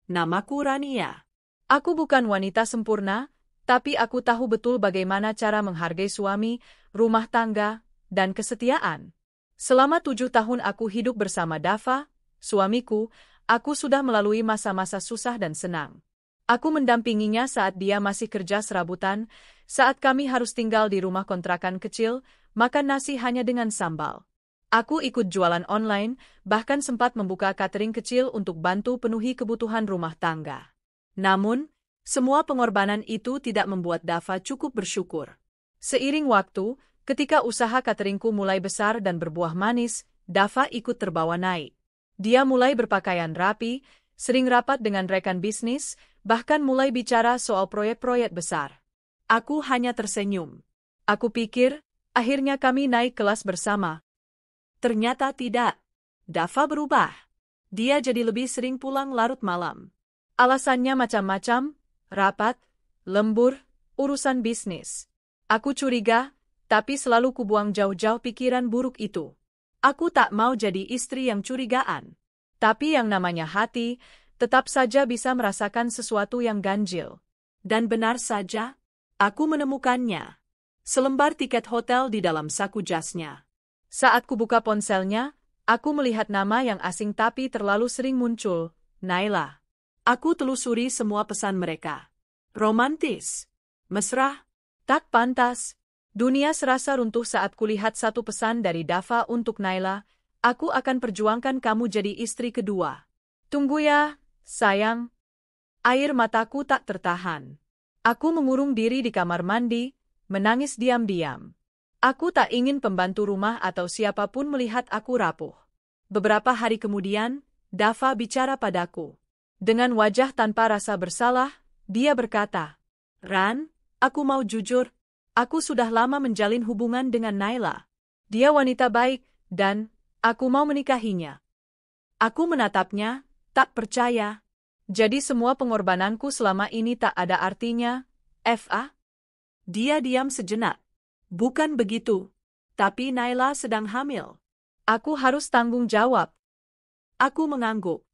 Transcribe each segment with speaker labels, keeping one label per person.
Speaker 1: Namaku Rania.
Speaker 2: Aku bukan wanita sempurna, tapi aku tahu betul bagaimana cara menghargai suami, rumah tangga, dan kesetiaan. Selama 7 tahun aku hidup bersama Dava, suamiku, aku sudah melalui masa-masa susah dan senang. Aku mendampinginya saat dia masih kerja serabutan, saat kami harus tinggal di rumah kontrakan kecil, makan nasi hanya dengan sambal. Aku ikut jualan online, bahkan sempat membuka catering kecil untuk bantu penuhi kebutuhan rumah tangga. Namun, semua pengorbanan itu tidak membuat Dava cukup bersyukur. Seiring waktu, ketika usaha cateringku mulai besar dan berbuah manis, Dava ikut terbawa naik. Dia mulai berpakaian rapi, sering rapat dengan rekan bisnis, bahkan mulai bicara soal proyek-proyek besar. Aku hanya tersenyum. Aku pikir, akhirnya kami naik kelas bersama. Ternyata tidak. Dava berubah. Dia jadi lebih sering pulang larut malam. Alasannya macam-macam, rapat, lembur, urusan bisnis. Aku curiga, tapi selalu kubuang jauh-jauh pikiran buruk itu. Aku tak mau jadi istri yang curigaan. Tapi yang namanya hati, tetap saja bisa merasakan sesuatu yang ganjil. Dan benar saja, aku menemukannya. Selembar tiket hotel di dalam saku jasnya. Saat kubuka ponselnya, aku melihat nama yang asing tapi terlalu sering muncul, Naila. Aku telusuri semua pesan mereka. Romantis, mesra, tak pantas. Dunia serasa runtuh saat kulihat satu pesan dari Dava untuk Naila, aku akan perjuangkan kamu jadi istri kedua. Tunggu ya, sayang. Air mataku tak tertahan. Aku mengurung diri di kamar mandi, menangis diam-diam. Aku tak ingin pembantu rumah atau siapapun melihat aku rapuh. Beberapa hari kemudian, Dava bicara padaku. Dengan wajah tanpa rasa bersalah, dia berkata, "Ran, aku mau jujur, aku sudah lama menjalin hubungan dengan Naila. Dia wanita baik, dan aku mau menikahinya." Aku menatapnya, tak percaya. Jadi semua pengorbananku selama ini tak ada artinya, Fa? Dia diam sejenak. Bukan begitu. Tapi Naila sedang hamil. Aku harus tanggung jawab. Aku mengangguk.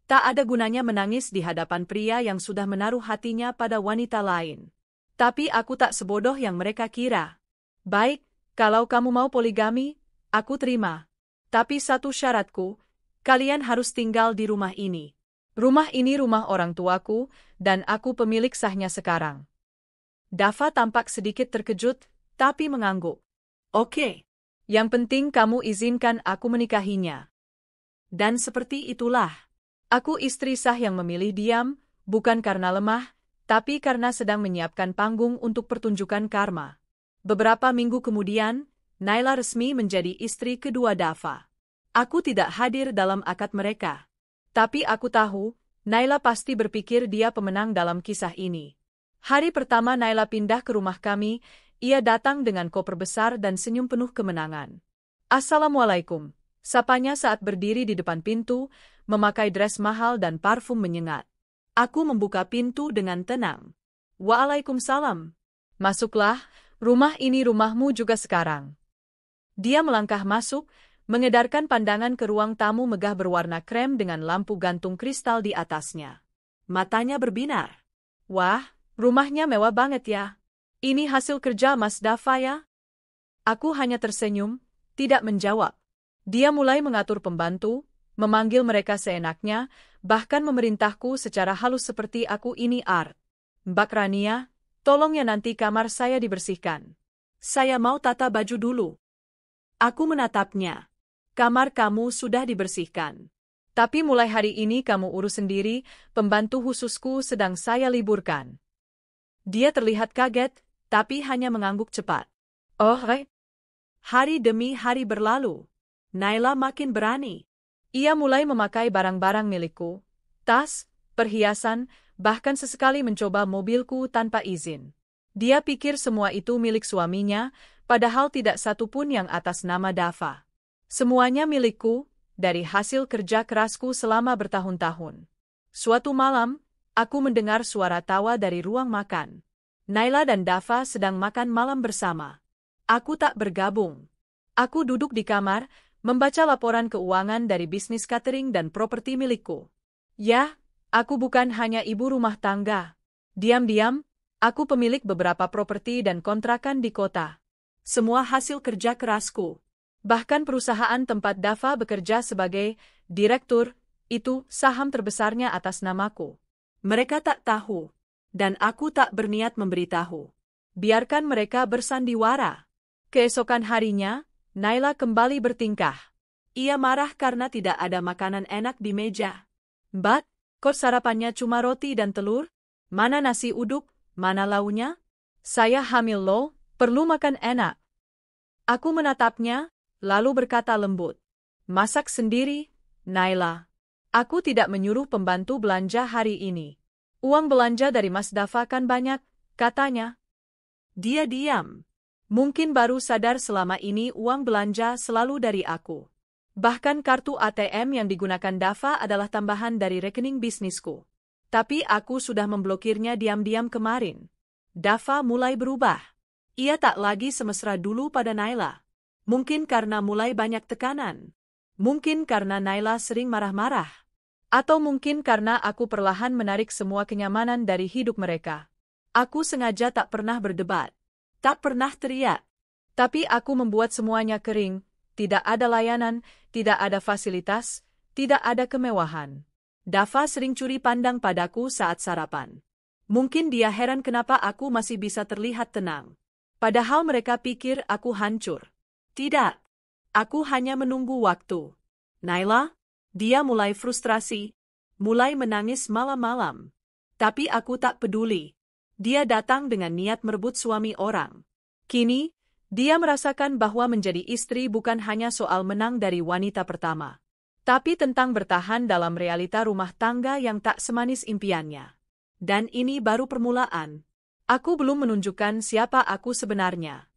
Speaker 2: Tak ada gunanya menangis di hadapan pria yang sudah menaruh hatinya pada wanita lain. Tapi aku tak sebodoh yang mereka kira. Baik, kalau kamu mau poligami, aku terima. Tapi satu syaratku, kalian harus tinggal di rumah ini. Rumah ini rumah orang tuaku, dan aku pemilik sahnya sekarang. Dava tampak sedikit terkejut, tapi mengangguk. Oke. Yang penting kamu izinkan aku menikahinya. Dan seperti itulah. Aku istri sah yang memilih diam, bukan karena lemah, tapi karena sedang menyiapkan panggung untuk pertunjukan karma. Beberapa minggu kemudian, Naila resmi menjadi istri kedua Dava. Aku tidak hadir dalam akad mereka. Tapi aku tahu, Naila pasti berpikir dia pemenang dalam kisah ini. Hari pertama Naila pindah ke rumah kami, ia datang dengan koper besar dan senyum penuh kemenangan. Assalamualaikum, sapanya saat berdiri di depan pintu, memakai dress mahal dan parfum menyengat. Aku membuka pintu dengan tenang. Waalaikumsalam. Masuklah, rumah ini rumahmu juga sekarang. Dia melangkah masuk, mengedarkan pandangan ke ruang tamu megah berwarna krem dengan lampu gantung kristal di atasnya. Matanya berbinar. Wah, rumahnya mewah banget ya. Ini hasil kerja Mas Dava ya? Aku hanya tersenyum, tidak menjawab. Dia mulai mengatur pembantu, memanggil mereka seenaknya, bahkan memerintahku secara halus seperti aku ini art. Mbak Rania, tolong ya nanti kamar saya dibersihkan. Saya mau tata baju dulu. Aku menatapnya. Kamar kamu sudah dibersihkan. Tapi mulai hari ini kamu urus sendiri, pembantu khususku sedang saya liburkan. Dia terlihat kaget, tapi hanya mengangguk cepat. Oh, hari demi hari berlalu. Naila makin berani. Ia mulai memakai barang-barang milikku, tas, perhiasan, bahkan sesekali mencoba mobilku tanpa izin. Dia pikir semua itu milik suaminya, padahal tidak satu pun yang atas nama Dava. Semuanya milikku, dari hasil kerja kerasku selama bertahun-tahun. Suatu malam, aku mendengar suara tawa dari ruang makan. Naila dan Dava sedang makan malam bersama. Aku tak bergabung. Aku duduk di kamar, membaca laporan keuangan dari bisnis catering dan properti milikku. Ya, Aku bukan hanya ibu rumah tangga. Diam-diam, aku pemilik beberapa properti dan kontrakan di kota. Semua hasil kerja kerasku. Bahkan perusahaan tempat Dava bekerja sebagai direktur, itu saham terbesarnya atas namaku. Mereka tak tahu, dan aku tak berniat memberitahu. Biarkan mereka bersandiwara. Keesokan harinya, Naila kembali bertingkah. Ia marah karena tidak ada makanan enak di meja. Mbak, kok sarapannya cuma roti dan telur? Mana nasi uduk, mana launya? Saya hamil loh, perlu makan enak. Aku menatapnya, lalu berkata lembut. Masak sendiri, Naila. Aku tidak menyuruh pembantu belanja hari ini. Uang belanja dari Mas Dava kan banyak, katanya. Dia diam. Mungkin baru sadar selama ini uang belanja selalu dari aku. Bahkan kartu ATM yang digunakan Dava adalah tambahan dari rekening bisnisku. Tapi aku sudah memblokirnya diam-diam kemarin. Dava mulai berubah. Ia tak lagi semesra dulu pada Naila. Mungkin karena mulai banyak tekanan. Mungkin karena Naila sering marah-marah. Atau mungkin karena aku perlahan menarik semua kenyamanan dari hidup mereka. Aku sengaja tak pernah berdebat. Tak pernah teriak. Tapi aku membuat semuanya kering. Tidak ada layanan, tidak ada fasilitas, tidak ada kemewahan. Dava sering curi pandang padaku saat sarapan. Mungkin dia heran kenapa aku masih bisa terlihat tenang. Padahal mereka pikir aku hancur. Tidak. Aku hanya menunggu waktu. Naila, dia mulai frustrasi, mulai menangis malam-malam. Tapi aku tak peduli. Dia datang dengan niat merebut suami orang. Kini, dia merasakan bahwa menjadi istri bukan hanya soal menang dari wanita pertama, tapi tentang bertahan dalam realita rumah tangga yang tak semanis impiannya. Dan ini baru permulaan. Aku belum menunjukkan siapa aku sebenarnya.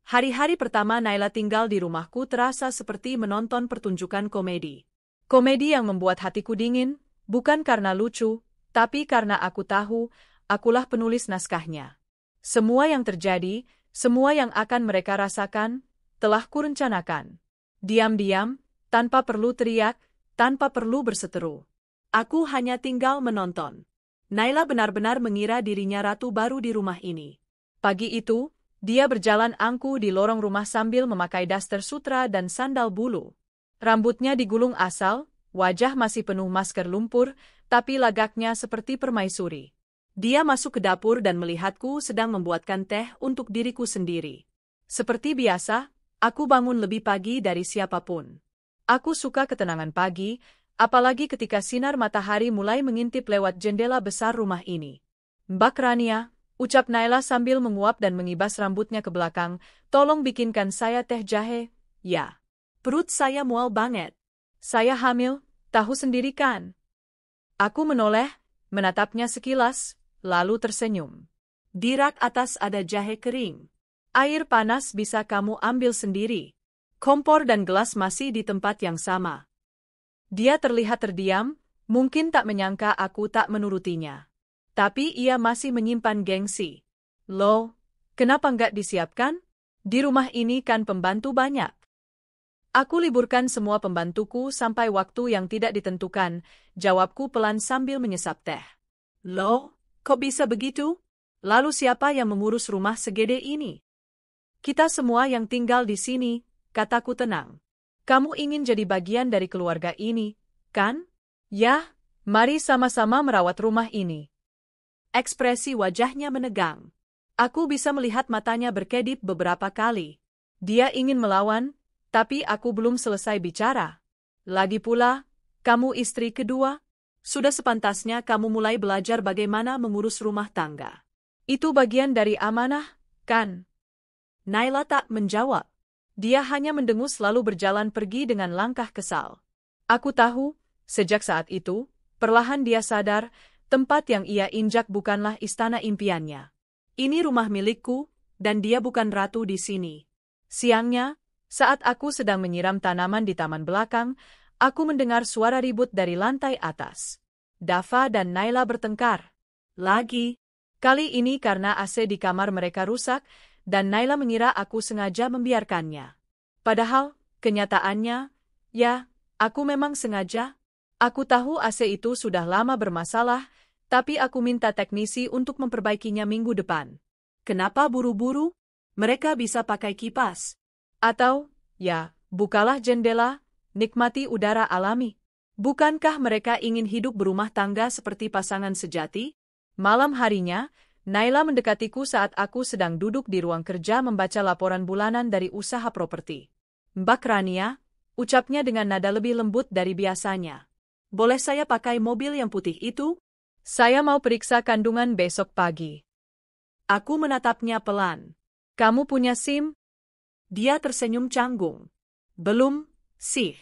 Speaker 2: Hari-hari pertama Naila tinggal di rumahku terasa seperti menonton pertunjukan komedi. Komedi yang membuat hatiku dingin, bukan karena lucu, tapi karena aku tahu, akulah penulis naskahnya. Semua yang terjadi, semua yang akan mereka rasakan, telah kurencanakan. Diam-diam, tanpa perlu teriak, tanpa perlu berseteru. Aku hanya tinggal menonton. Naila benar-benar mengira dirinya ratu baru di rumah ini. Pagi itu, dia berjalan angku di lorong rumah sambil memakai daster sutra dan sandal bulu. Rambutnya digulung asal, wajah masih penuh masker lumpur, tapi lagaknya seperti permaisuri. Dia masuk ke dapur dan melihatku sedang membuatkan teh untuk diriku sendiri. Seperti biasa, aku bangun lebih pagi dari siapapun. Aku suka ketenangan pagi, apalagi ketika sinar matahari mulai mengintip lewat jendela besar rumah ini. Mbak Rania, ucap Naila sambil menguap dan mengibas rambutnya ke belakang, tolong bikinkan saya teh jahe. Ya. Perut saya mual banget. Saya hamil, tahu sendiri kan? Aku menoleh, menatapnya sekilas, lalu tersenyum. Di rak atas ada jahe kering. Air panas bisa kamu ambil sendiri. Kompor dan gelas masih di tempat yang sama. Dia terlihat terdiam, mungkin tak menyangka aku tak menurutinya. Tapi ia masih menyimpan gengsi. Loh, kenapa nggak disiapkan? Di rumah ini kan pembantu banyak. Aku liburkan semua pembantuku sampai waktu yang tidak ditentukan, jawabku pelan sambil menyesap teh. Loh, kok bisa begitu? Lalu siapa yang mengurus rumah segede ini? Kita semua yang tinggal di sini, kataku tenang. Kamu ingin jadi bagian dari keluarga ini, kan? Ya, mari sama-sama merawat rumah ini. Ekspresi wajahnya menegang. Aku bisa melihat matanya berkedip beberapa kali. Dia ingin melawan, tapi aku belum selesai bicara. Lagi pula, kamu istri kedua? Sudah sepantasnya kamu mulai belajar bagaimana mengurus rumah tangga. Itu bagian dari amanah, kan? Naila tak menjawab. Dia hanya mendengus lalu berjalan pergi dengan langkah kesal. Aku tahu, sejak saat itu, perlahan dia sadar, tempat yang ia injak bukanlah istana impiannya. Ini rumah milikku, dan dia bukan ratu di sini. Siangnya, saat aku sedang menyiram tanaman di taman belakang, aku mendengar suara ribut dari lantai atas. Dava dan Naila bertengkar. Lagi. Kali ini karena AC di kamar mereka rusak, dan Naila mengira aku sengaja membiarkannya. Padahal, kenyataannya, ya, aku memang sengaja. Aku tahu AC itu sudah lama bermasalah, tapi aku minta teknisi untuk memperbaikinya minggu depan.
Speaker 1: Kenapa buru-buru? Mereka bisa pakai kipas.
Speaker 2: Atau, ya, bukalah jendela, nikmati udara alami. Bukankah mereka ingin hidup berumah tangga seperti pasangan sejati? Malam harinya, Naila mendekatiku saat aku sedang duduk di ruang kerja membaca laporan bulanan dari usaha properti. Mbak Rania, ucapnya dengan nada lebih lembut dari biasanya.
Speaker 1: Boleh saya pakai mobil yang putih itu?
Speaker 2: Saya mau periksa kandungan besok pagi.
Speaker 1: Aku menatapnya pelan.
Speaker 2: Kamu punya SIM?
Speaker 1: Dia tersenyum canggung. Belum, sih.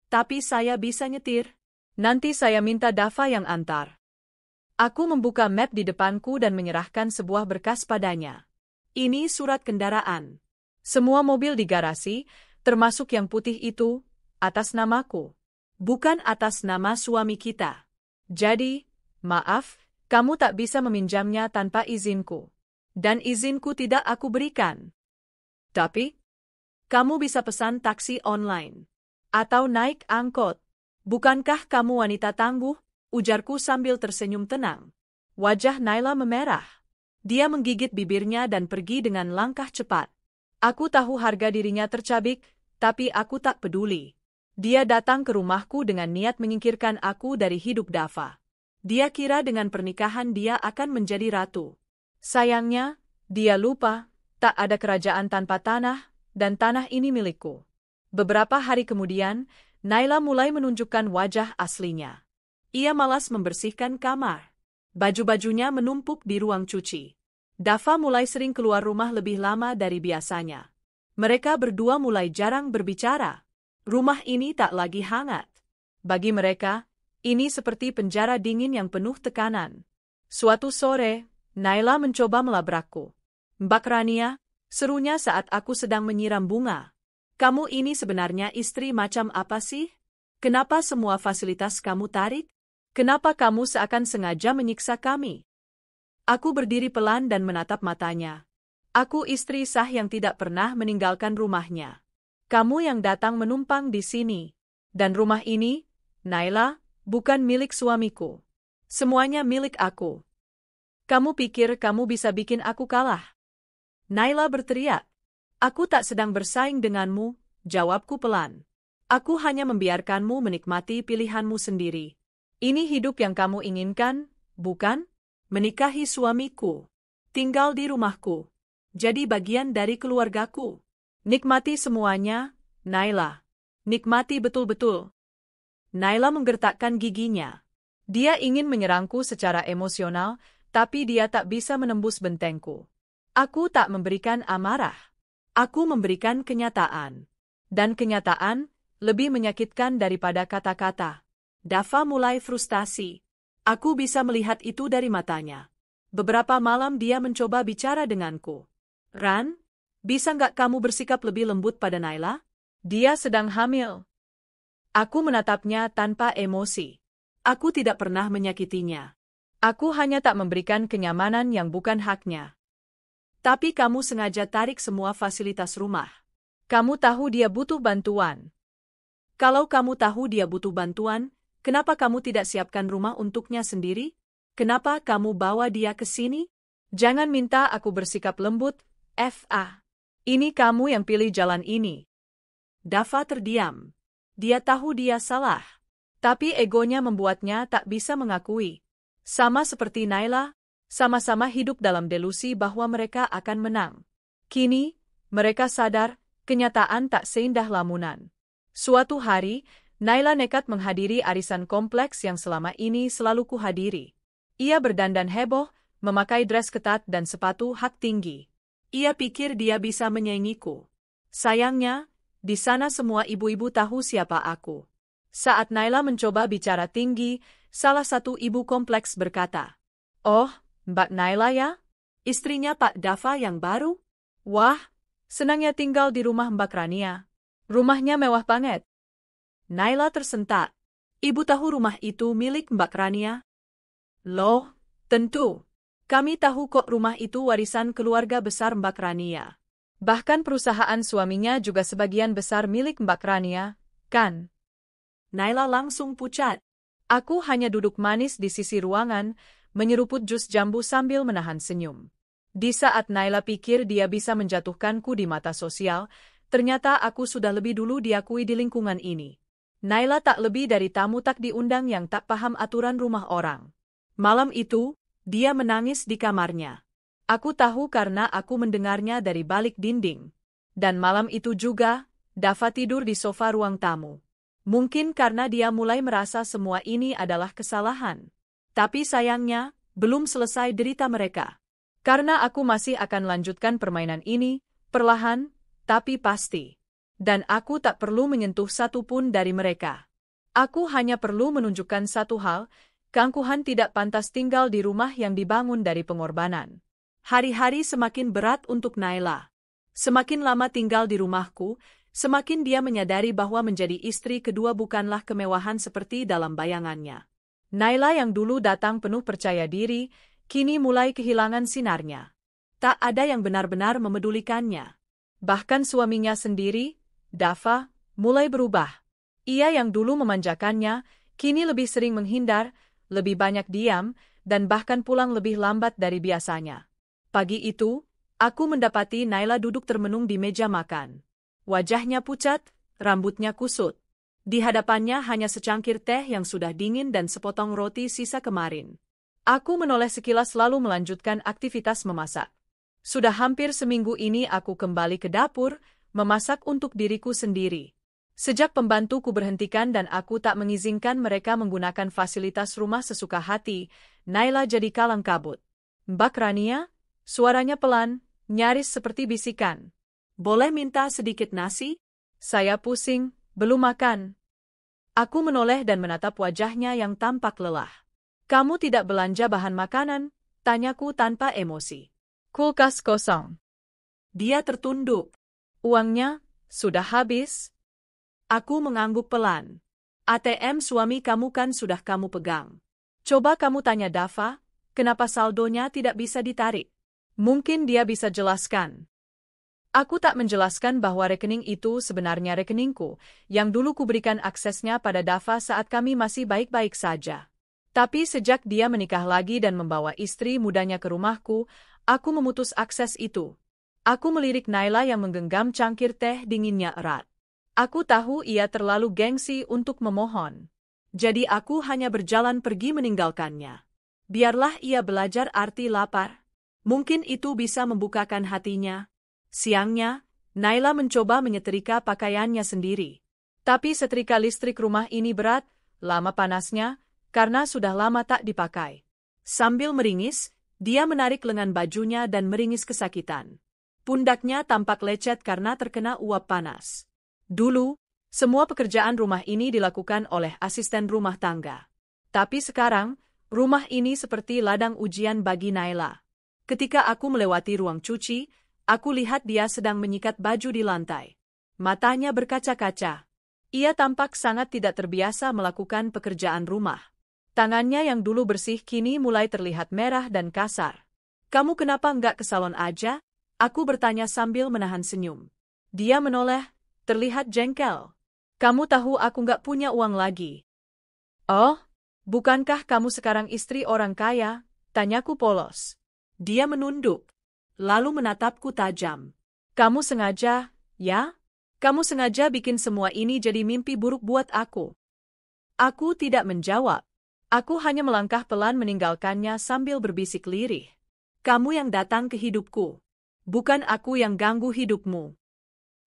Speaker 1: Tapi saya bisa nyetir.
Speaker 2: Nanti saya minta Dava yang antar. Aku membuka map di depanku dan menyerahkan sebuah berkas padanya.
Speaker 1: Ini surat kendaraan.
Speaker 2: Semua mobil di garasi, termasuk yang putih itu, atas namaku.
Speaker 1: Bukan atas nama suami kita.
Speaker 2: Jadi, maaf, kamu tak bisa meminjamnya tanpa izinku.
Speaker 1: Dan izinku tidak aku berikan.
Speaker 2: Tapi,
Speaker 1: kamu bisa pesan taksi online.
Speaker 2: Atau naik angkot.
Speaker 1: Bukankah kamu wanita tangguh? Ujarku sambil tersenyum tenang.
Speaker 2: Wajah Naila memerah.
Speaker 1: Dia menggigit bibirnya dan pergi dengan langkah cepat.
Speaker 2: Aku tahu harga dirinya tercabik, tapi aku tak peduli. Dia datang ke rumahku dengan niat menyingkirkan aku dari hidup Dava.
Speaker 1: Dia kira dengan pernikahan dia akan menjadi ratu.
Speaker 2: Sayangnya, dia lupa, tak ada kerajaan tanpa tanah, dan tanah ini milikku. Beberapa hari kemudian, Naila mulai menunjukkan wajah aslinya.
Speaker 1: Ia malas membersihkan kamar. Baju-bajunya menumpuk di ruang cuci. Dava mulai sering keluar rumah lebih lama dari biasanya. Mereka berdua mulai jarang berbicara. Rumah ini tak lagi hangat.
Speaker 2: Bagi mereka, ini seperti penjara dingin yang penuh tekanan. Suatu sore, Naila mencoba melabrakku.
Speaker 1: Mbak Rania, serunya saat aku sedang menyiram bunga. Kamu ini sebenarnya istri macam apa sih? Kenapa semua fasilitas kamu tarik?
Speaker 2: Kenapa kamu seakan sengaja menyiksa kami?
Speaker 1: Aku berdiri pelan dan menatap matanya. Aku istri sah yang tidak pernah meninggalkan rumahnya.
Speaker 2: Kamu yang datang menumpang di sini. Dan rumah ini, Naila, bukan milik suamiku.
Speaker 1: Semuanya milik aku.
Speaker 2: Kamu pikir kamu bisa bikin aku kalah?
Speaker 1: Naila berteriak. Aku tak sedang bersaing denganmu, jawabku pelan. Aku hanya membiarkanmu menikmati pilihanmu sendiri.
Speaker 2: Ini hidup yang kamu inginkan, bukan?
Speaker 1: Menikahi suamiku. Tinggal di rumahku. Jadi bagian dari keluargaku.
Speaker 2: Nikmati semuanya, Naila. Nikmati betul-betul.
Speaker 1: Naila menggertakkan giginya.
Speaker 2: Dia ingin menyerangku secara emosional, tapi dia tak bisa menembus bentengku. Aku tak memberikan amarah.
Speaker 1: Aku memberikan kenyataan.
Speaker 2: Dan kenyataan lebih menyakitkan daripada kata-kata.
Speaker 1: Dava mulai frustasi. Aku bisa melihat itu dari matanya. Beberapa malam dia mencoba bicara denganku. Ran, bisa nggak kamu bersikap lebih lembut pada Naila?
Speaker 2: Dia sedang hamil. Aku menatapnya tanpa emosi.
Speaker 1: Aku tidak pernah menyakitinya.
Speaker 2: Aku hanya tak memberikan kenyamanan yang bukan haknya.
Speaker 1: Tapi kamu sengaja tarik semua fasilitas rumah.
Speaker 2: Kamu tahu dia butuh bantuan.
Speaker 1: Kalau kamu tahu dia butuh bantuan, kenapa kamu tidak siapkan rumah untuknya sendiri? Kenapa kamu bawa dia ke sini?
Speaker 2: Jangan minta aku bersikap lembut, Fa. Ini kamu yang pilih jalan ini.
Speaker 1: Dava terdiam. Dia tahu dia salah.
Speaker 2: Tapi egonya membuatnya tak bisa mengakui. Sama seperti Naila, sama-sama hidup dalam delusi bahwa mereka akan menang. Kini, mereka sadar, kenyataan tak seindah lamunan. Suatu hari, Naila nekat menghadiri arisan kompleks yang selama ini selalu kuhadiri. Ia berdandan heboh, memakai dress ketat dan sepatu hak tinggi.
Speaker 1: Ia pikir dia bisa menyaingiku. Sayangnya, di sana semua ibu-ibu tahu siapa aku.
Speaker 2: Saat Naila mencoba bicara tinggi, salah satu ibu kompleks berkata, "Oh, Mbak Naila ya?
Speaker 1: Istrinya Pak Dava yang baru?
Speaker 2: Wah, senangnya tinggal di rumah Mbak Rania. Rumahnya mewah banget."
Speaker 1: Naila tersentak. Ibu tahu rumah itu milik Mbak Rania?
Speaker 2: Loh, tentu.
Speaker 1: Kami tahu kok rumah itu warisan keluarga besar Mbak Rania.
Speaker 2: Bahkan perusahaan suaminya juga sebagian besar milik Mbak Rania, kan?
Speaker 1: Naila langsung pucat.
Speaker 2: Aku hanya duduk manis di sisi ruangan, menyeruput jus jambu sambil menahan senyum. Di saat Naila pikir dia bisa menjatuhkanku di mata sosial, ternyata aku sudah lebih dulu diakui di lingkungan ini. Naila tak lebih dari tamu tak diundang yang tak paham aturan rumah orang. Malam itu, dia menangis di kamarnya. Aku tahu karena aku mendengarnya dari balik dinding. Dan malam itu juga, Dava tidur di sofa ruang tamu. Mungkin karena dia mulai merasa semua ini adalah kesalahan. Tapi sayangnya, belum selesai derita mereka. Karena aku masih akan lanjutkan permainan ini, perlahan, tapi pasti. Dan aku tak perlu menyentuh satu pun dari mereka. Aku hanya perlu menunjukkan satu hal, Kang Kuhan tidak pantas tinggal di rumah yang dibangun dari pengorbanan. Hari-hari semakin berat untuk Naila. Semakin lama tinggal di rumahku, semakin dia menyadari bahwa menjadi istri kedua bukanlah kemewahan seperti dalam bayangannya. Naila yang dulu datang penuh percaya diri, kini mulai kehilangan sinarnya. Tak ada yang benar-benar memedulikannya. Bahkan suaminya sendiri, Dava, mulai berubah. Ia yang dulu memanjakannya, kini lebih sering menghindar, lebih banyak diam, dan bahkan pulang lebih lambat dari biasanya. Pagi itu, aku mendapati Naila duduk termenung di meja makan. Wajahnya pucat, rambutnya kusut. Di hadapannya hanya secangkir teh yang sudah dingin dan sepotong roti sisa kemarin. Aku menoleh sekilas lalu melanjutkan aktivitas memasak. Sudah hampir seminggu ini aku kembali ke dapur, memasak untuk diriku sendiri. Sejak pembantuku berhentikan dan aku tak mengizinkan mereka menggunakan fasilitas rumah sesuka hati, Naila jadi kalang kabut. "Mbak Rania?" Suaranya pelan, nyaris seperti bisikan. "Boleh minta sedikit nasi?" Saya pusing, belum makan. Aku menoleh dan menatap wajahnya yang tampak lelah. "Kamu tidak belanja bahan makanan?" tanyaku tanpa emosi. "Kulkas kosong." Dia tertunduk. "Uangnya sudah habis?" Aku mengangguk pelan. "ATM suami kamu kan sudah kamu pegang. Coba kamu tanya Dava, kenapa saldonya tidak bisa ditarik? Mungkin dia bisa jelaskan." Aku tak menjelaskan bahwa rekening itu sebenarnya rekeningku, yang dulu kuberikan aksesnya pada Dava saat kami masih baik-baik saja. Tapi sejak dia menikah lagi dan membawa istri mudanya ke rumahku, aku memutus akses itu. Aku melirik Naila yang menggenggam cangkir teh dinginnya erat. Aku tahu ia terlalu gengsi untuk memohon. Jadi aku hanya berjalan pergi meninggalkannya. Biarlah ia belajar arti lapar. Mungkin itu bisa membukakan hatinya. Siangnya, Naila mencoba menyetrika pakaiannya sendiri. Tapi setrika listrik rumah ini berat, lama panasnya, karena sudah lama tak dipakai. Sambil meringis, dia menarik lengan bajunya dan meringis kesakitan. Pundaknya tampak lecet karena terkena uap panas. Dulu, semua pekerjaan rumah ini dilakukan oleh asisten rumah tangga. Tapi sekarang, rumah ini seperti ladang ujian bagi Naila. Ketika aku melewati ruang cuci, aku lihat dia sedang menyikat baju di lantai. Matanya berkaca-kaca. Ia tampak sangat tidak terbiasa melakukan pekerjaan rumah. Tangannya yang dulu bersih kini mulai terlihat merah dan kasar. "Kamu kenapa nggak ke salon aja?" Aku bertanya sambil menahan senyum. Dia menoleh, terlihat jengkel. "Kamu tahu aku nggak punya uang lagi." "Oh, bukankah kamu sekarang istri orang kaya?" tanyaku polos. Dia menunduk, lalu menatapku tajam. "Kamu sengaja, ya? Kamu sengaja bikin semua ini jadi mimpi buruk buat aku." Aku tidak menjawab. Aku hanya melangkah pelan meninggalkannya sambil berbisik lirih. "Kamu yang datang ke hidupku. Bukan aku yang ganggu hidupmu."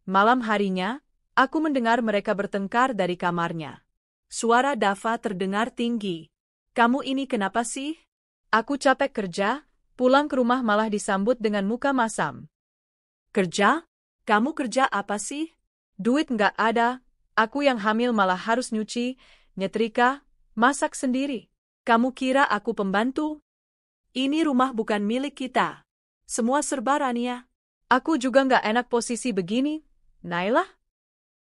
Speaker 2: Malam harinya, aku mendengar mereka bertengkar dari kamarnya. Suara Dava terdengar tinggi. "Kamu ini kenapa sih?" Aku capek kerja. Pulang ke rumah malah disambut dengan muka masam. "Kerja? Kamu kerja apa sih?" "Duit nggak ada, aku yang hamil malah harus nyuci, nyetrika, masak sendiri. Kamu kira aku pembantu? Ini rumah bukan milik kita. Semua serba Rania." "Aku juga nggak enak posisi begini, Naila."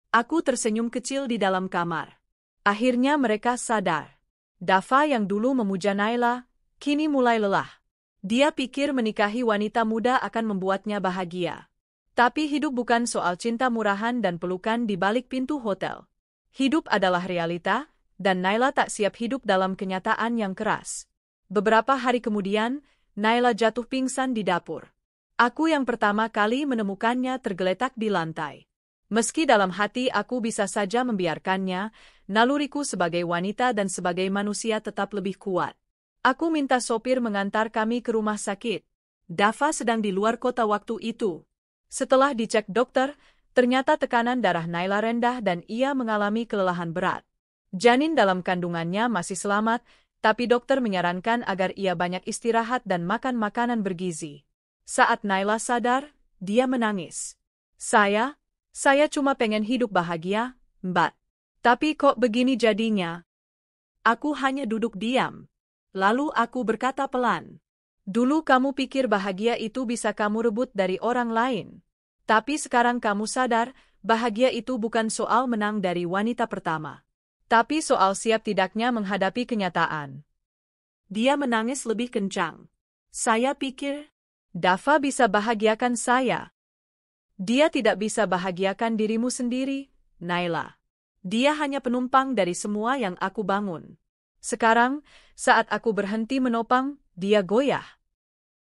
Speaker 2: Aku tersenyum kecil di dalam kamar. Akhirnya mereka sadar. Dava yang dulu memuja Naila, kini mulai lelah. Dia pikir menikahi wanita muda akan membuatnya bahagia. Tapi hidup bukan soal cinta murahan dan pelukan di balik pintu hotel. Hidup adalah realita, dan Naila tak siap hidup dalam kenyataan yang keras. Beberapa hari kemudian, Naila jatuh pingsan di dapur. Aku yang pertama kali menemukannya tergeletak di lantai. Meski dalam hati aku bisa saja membiarkannya, naluriku sebagai wanita dan sebagai manusia tetap lebih kuat. Aku minta sopir mengantar kami ke rumah sakit.
Speaker 1: Dava sedang di luar kota waktu itu.
Speaker 2: Setelah dicek dokter, ternyata tekanan darah Naila rendah dan ia mengalami kelelahan berat. Janin dalam kandungannya masih selamat, tapi dokter menyarankan agar ia banyak istirahat dan makan makanan bergizi. Saat Naila sadar, dia menangis. Saya cuma pengen hidup bahagia, Mbak. Tapi kok begini jadinya?
Speaker 1: Aku hanya duduk diam. Lalu aku berkata pelan.
Speaker 2: Dulu kamu pikir bahagia itu bisa kamu rebut dari orang lain. Tapi sekarang kamu sadar, bahagia itu bukan soal menang dari wanita pertama. Tapi soal siap tidaknya menghadapi kenyataan.
Speaker 1: Dia menangis lebih kencang. Saya pikir,
Speaker 2: Dava bisa bahagiakan saya. Dia tidak bisa bahagiakan dirimu sendiri, Naila. Dia hanya penumpang dari semua yang aku bangun. Sekarang, saat aku berhenti menopang, dia goyah.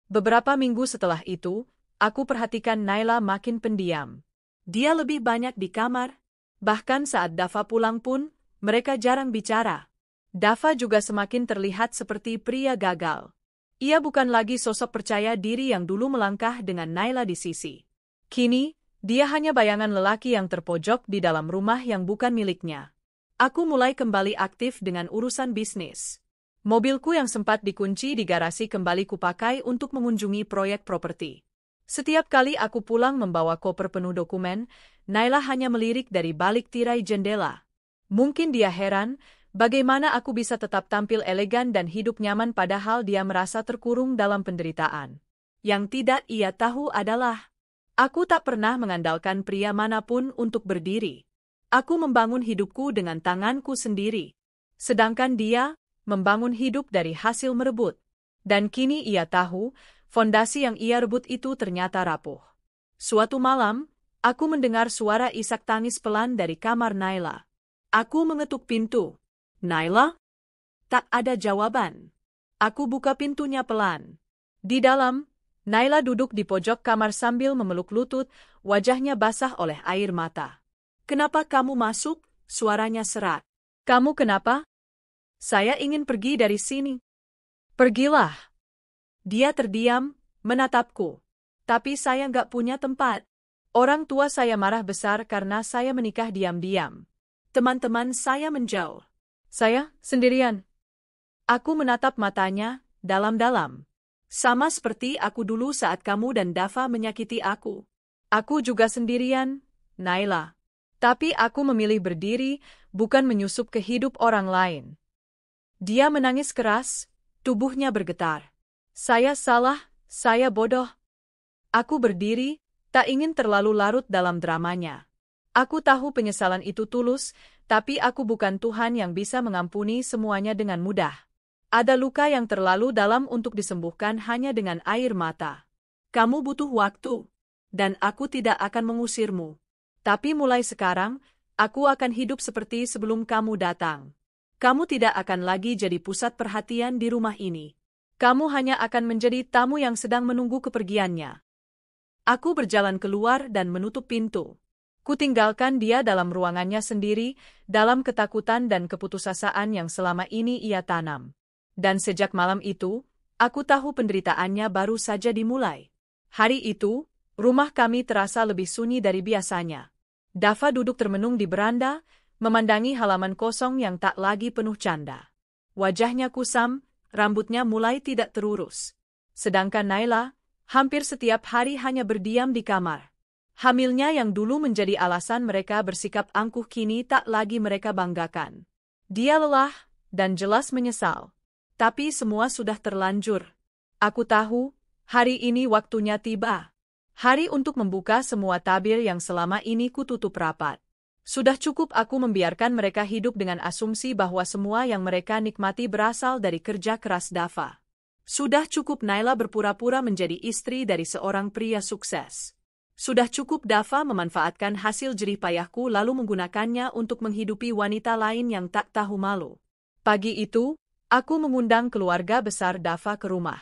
Speaker 2: Beberapa minggu setelah itu, aku perhatikan Naila makin pendiam.
Speaker 1: Dia lebih banyak di kamar.
Speaker 2: Bahkan saat Dava pulang pun, mereka jarang bicara. Dava juga semakin terlihat seperti pria gagal. Ia bukan lagi sosok percaya diri yang dulu melangkah dengan Naila di sisi. Kini, dia hanya bayangan lelaki yang terpojok di dalam rumah yang bukan miliknya. Aku mulai kembali aktif dengan urusan bisnis. Mobilku yang sempat dikunci di garasi kembali kupakai untuk mengunjungi proyek properti. Setiap kali aku pulang membawa koper penuh dokumen, Naila hanya melirik dari balik tirai jendela. Mungkin dia heran, bagaimana aku bisa tetap tampil elegan dan hidup nyaman padahal dia merasa terkurung dalam penderitaan.
Speaker 1: Yang tidak ia tahu adalah, aku tak pernah mengandalkan pria manapun untuk berdiri. Aku membangun hidupku dengan tanganku sendiri.
Speaker 2: Sedangkan dia membangun hidup dari hasil merebut. Dan kini ia tahu, fondasi yang ia rebut itu ternyata rapuh. Suatu malam, aku mendengar suara isak tangis pelan dari kamar Naila.
Speaker 1: Aku mengetuk pintu. Naila? Tak ada jawaban. Aku buka pintunya pelan.
Speaker 2: Di dalam, Naila duduk di pojok kamar sambil memeluk lutut, wajahnya basah oleh air mata.
Speaker 1: Kenapa kamu masuk? Suaranya serak.
Speaker 2: Kamu kenapa?
Speaker 1: Saya ingin pergi dari sini.
Speaker 2: Pergilah.
Speaker 1: Dia terdiam, menatapku. Tapi saya nggak punya tempat.
Speaker 2: Orang tua saya marah besar karena saya menikah diam-diam.
Speaker 1: Teman-teman saya menjauh.
Speaker 2: Saya sendirian. Aku menatap matanya, dalam-dalam.
Speaker 1: Sama seperti aku dulu saat kamu dan Dava menyakiti aku.
Speaker 2: Aku juga sendirian, Naila. Tapi aku memilih berdiri, bukan menyusup ke hidup orang lain. Dia menangis keras, tubuhnya bergetar. Saya salah, saya bodoh. Aku berdiri, tak ingin terlalu larut dalam dramanya. Aku tahu penyesalan itu tulus, tapi aku bukan Tuhan yang bisa mengampuni semuanya dengan mudah. Ada luka yang terlalu dalam untuk disembuhkan hanya dengan air mata.
Speaker 1: Kamu butuh waktu, dan aku tidak akan mengusirmu.
Speaker 2: Tapi mulai sekarang, aku akan hidup seperti sebelum kamu datang.
Speaker 1: Kamu tidak akan lagi jadi pusat perhatian di rumah ini.
Speaker 2: Kamu hanya akan menjadi tamu yang sedang menunggu kepergiannya.
Speaker 1: Aku berjalan keluar dan menutup pintu.
Speaker 2: Kutinggalkan dia dalam ruangannya sendiri, dalam ketakutan dan keputusasaan yang selama ini ia tanam. Dan sejak malam itu, aku tahu penderitaannya baru saja dimulai. Hari itu, rumah kami terasa lebih sunyi dari biasanya. Dava duduk termenung di beranda, memandangi halaman kosong yang tak lagi penuh canda. Wajahnya kusam, rambutnya mulai tidak terurus. Sedangkan Naila, hampir setiap hari hanya berdiam di kamar. Hamilnya yang dulu menjadi alasan mereka bersikap angkuh kini tak lagi mereka banggakan. Dia lelah, dan jelas menyesal. Tapi semua sudah terlanjur. Aku tahu, hari ini waktunya tiba. Hari untuk membuka semua tabir yang selama ini kututup rapat. Sudah cukup aku membiarkan mereka hidup dengan asumsi bahwa semua yang mereka nikmati berasal dari kerja keras Dava.
Speaker 1: Sudah cukup Naila berpura-pura menjadi istri dari seorang pria sukses. Sudah cukup Dava memanfaatkan hasil jerih payahku lalu menggunakannya untuk menghidupi wanita lain yang tak tahu malu.
Speaker 2: Pagi itu, aku mengundang keluarga besar Dava ke rumah.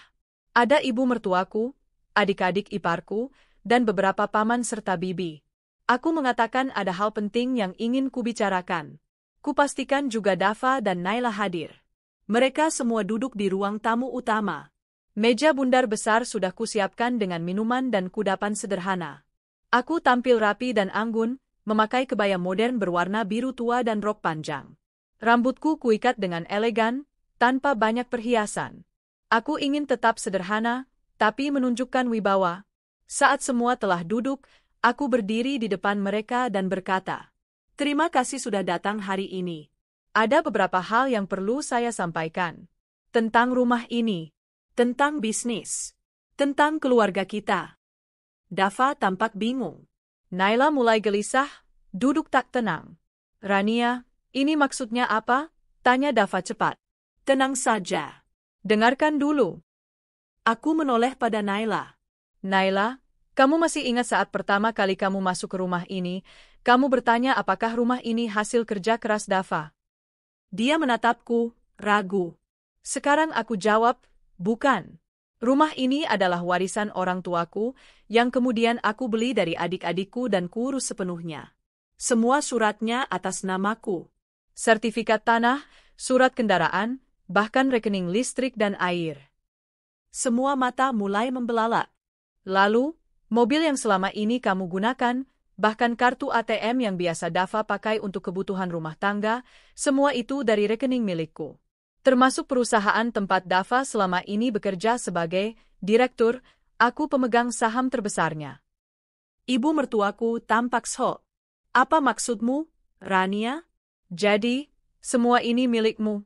Speaker 2: Ada ibu mertuaku, adik-adik iparku, dan beberapa paman serta bibi. Aku mengatakan ada hal penting yang ingin kubicarakan. Kupastikan juga Dava dan Naila hadir.
Speaker 1: Mereka semua duduk di ruang tamu utama.
Speaker 2: Meja bundar besar sudah kusiapkan dengan minuman dan kudapan sederhana. Aku tampil rapi dan anggun, memakai kebaya modern berwarna biru tua dan rok panjang. Rambutku kuikat dengan elegan, tanpa banyak perhiasan. Aku ingin tetap sederhana, tapi menunjukkan wibawa. Saat semua telah duduk, aku berdiri di depan mereka dan berkata,
Speaker 1: "Terima kasih sudah datang hari ini.
Speaker 2: Ada beberapa hal yang perlu saya sampaikan. Tentang rumah ini,
Speaker 1: Tentang bisnis, tentang keluarga kita." Dava tampak bingung.
Speaker 2: Naila mulai gelisah, duduk tak tenang. "Rania, ini maksudnya apa?" tanya Dava cepat.
Speaker 1: "Tenang saja.
Speaker 2: Dengarkan dulu."
Speaker 1: Aku menoleh pada Naila.
Speaker 2: "Naila, kamu masih ingat saat pertama kali kamu masuk ke rumah ini, kamu bertanya apakah rumah ini hasil kerja keras Dava?"
Speaker 1: Dia menatapku, ragu.
Speaker 2: Sekarang aku jawab, "Bukan. Rumah ini adalah warisan orang tuaku, yang kemudian aku beli dari adik-adikku dan kurus sepenuhnya.
Speaker 1: Semua suratnya atas namaku.
Speaker 2: Sertifikat tanah, surat kendaraan, bahkan rekening listrik dan air."
Speaker 1: Semua mata mulai membelalak.
Speaker 2: "Lalu, mobil yang selama ini kamu gunakan, bahkan kartu ATM yang biasa Dava pakai untuk kebutuhan rumah tangga, semua itu dari rekening milikku. Termasuk perusahaan tempat Dava selama ini bekerja sebagai direktur, aku pemegang saham terbesarnya."
Speaker 1: Ibu mertuaku tampak shock. "Apa maksudmu, Rania?"
Speaker 2: "Jadi, semua ini milikmu?"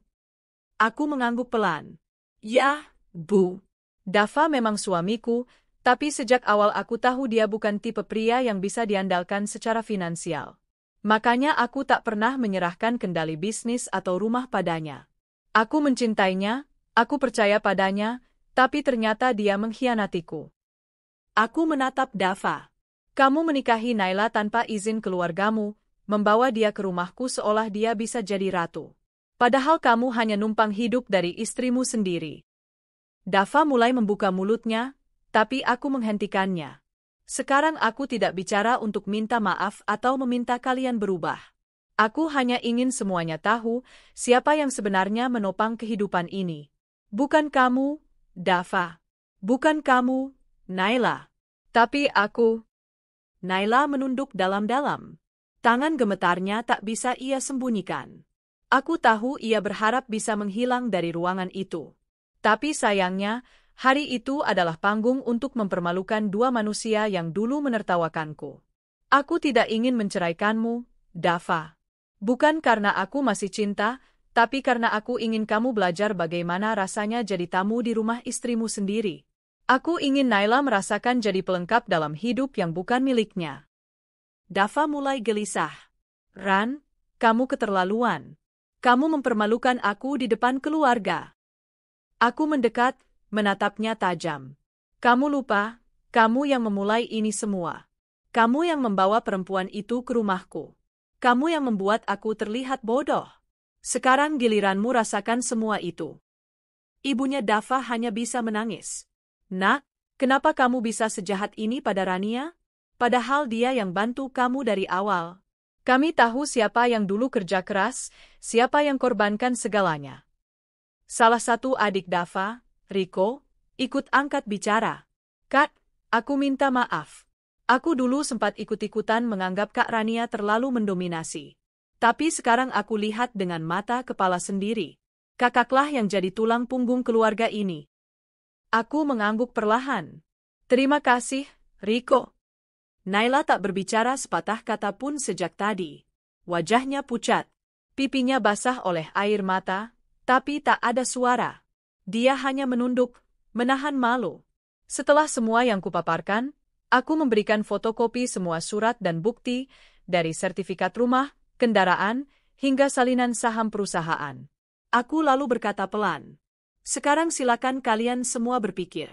Speaker 1: Aku mengangguk pelan. "Ya, Bu."
Speaker 2: Dava memang suamiku, tapi sejak awal aku tahu dia bukan tipe pria yang bisa diandalkan secara finansial. Makanya aku tak pernah menyerahkan kendali bisnis atau rumah padanya. Aku mencintainya, aku percaya padanya, tapi ternyata dia mengkhianatiku.
Speaker 1: Aku menatap Dava.
Speaker 2: "Kamu menikahi Naila tanpa izin keluargamu, membawa dia ke rumahku seolah dia bisa jadi ratu. Padahal kamu hanya numpang hidup dari istrimu sendiri." Dava mulai membuka mulutnya, tapi aku menghentikannya. "Sekarang aku tidak bicara untuk minta maaf atau meminta kalian berubah. Aku hanya ingin semuanya tahu siapa yang sebenarnya menopang kehidupan ini. Bukan kamu, Dava.
Speaker 1: Bukan kamu, Naila.
Speaker 2: Tapi aku."
Speaker 1: Naila menunduk dalam-dalam. Tangan gemetarnya tak bisa ia sembunyikan. Aku tahu ia berharap bisa menghilang dari ruangan itu.
Speaker 2: Tapi sayangnya, hari itu adalah panggung untuk mempermalukan dua manusia yang dulu menertawakanku. Aku tidak ingin menceraikanmu, Dava. Bukan karena aku masih cinta, tapi karena aku ingin kamu belajar bagaimana rasanya jadi tamu di rumah istrimu sendiri. Aku ingin Naila merasakan jadi pelengkap dalam hidup yang bukan miliknya."
Speaker 1: Dava mulai gelisah.
Speaker 2: "Ran, kamu keterlaluan. Kamu mempermalukan aku di depan keluarga." Aku mendekat, menatapnya tajam. "Kamu lupa, kamu yang memulai ini semua. Kamu yang membawa perempuan itu ke rumahku. Kamu yang membuat aku terlihat bodoh. Sekarang giliranmu rasakan semua itu."
Speaker 1: Ibunya Dava hanya bisa menangis.
Speaker 2: "Nak, kenapa kamu bisa sejahat ini pada Rania? Padahal dia yang bantu kamu dari awal. Kami tahu siapa yang dulu kerja keras, siapa yang korbankan segalanya." Salah satu adik Dava, Riko, ikut angkat bicara. "Kak, aku minta maaf. Aku dulu sempat ikut-ikutan menganggap Kak Rania terlalu mendominasi. Tapi sekarang aku lihat dengan mata kepala sendiri. Kakaklah yang jadi tulang punggung keluarga ini." Aku mengangguk perlahan. "Terima kasih, Riko."
Speaker 1: Naila tak berbicara sepatah kata pun sejak tadi. Wajahnya pucat.
Speaker 2: Pipinya basah oleh air mata, tapi tak ada suara. Dia hanya menunduk, menahan malu. Setelah semua yang kupaparkan, aku memberikan fotokopi semua surat dan bukti, dari sertifikat rumah, kendaraan, hingga salinan saham perusahaan.
Speaker 1: Aku lalu berkata pelan, "Sekarang silakan kalian semua berpikir.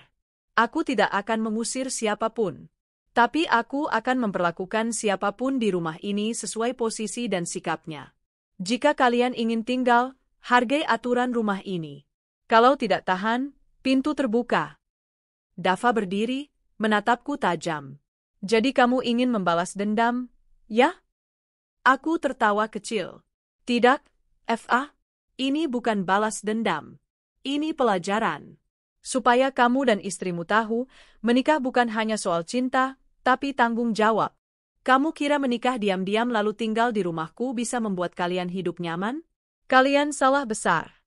Speaker 1: Aku tidak akan mengusir siapapun. Tapi aku akan memperlakukan siapapun di rumah ini sesuai posisi dan sikapnya. Jika kalian ingin tinggal, hargai aturan rumah ini. Kalau tidak tahan, pintu terbuka. Dava berdiri, menatapku tajam. Jadi kamu ingin membalas dendam, ya? Aku tertawa kecil. Tidak, Fa. Ini bukan balas dendam. Ini pelajaran. Supaya kamu dan istrimu tahu, menikah bukan hanya soal cinta, tapi tanggung jawab. Kamu kira menikah diam-diam lalu tinggal di rumahku bisa membuat kalian hidup nyaman? Kalian salah besar.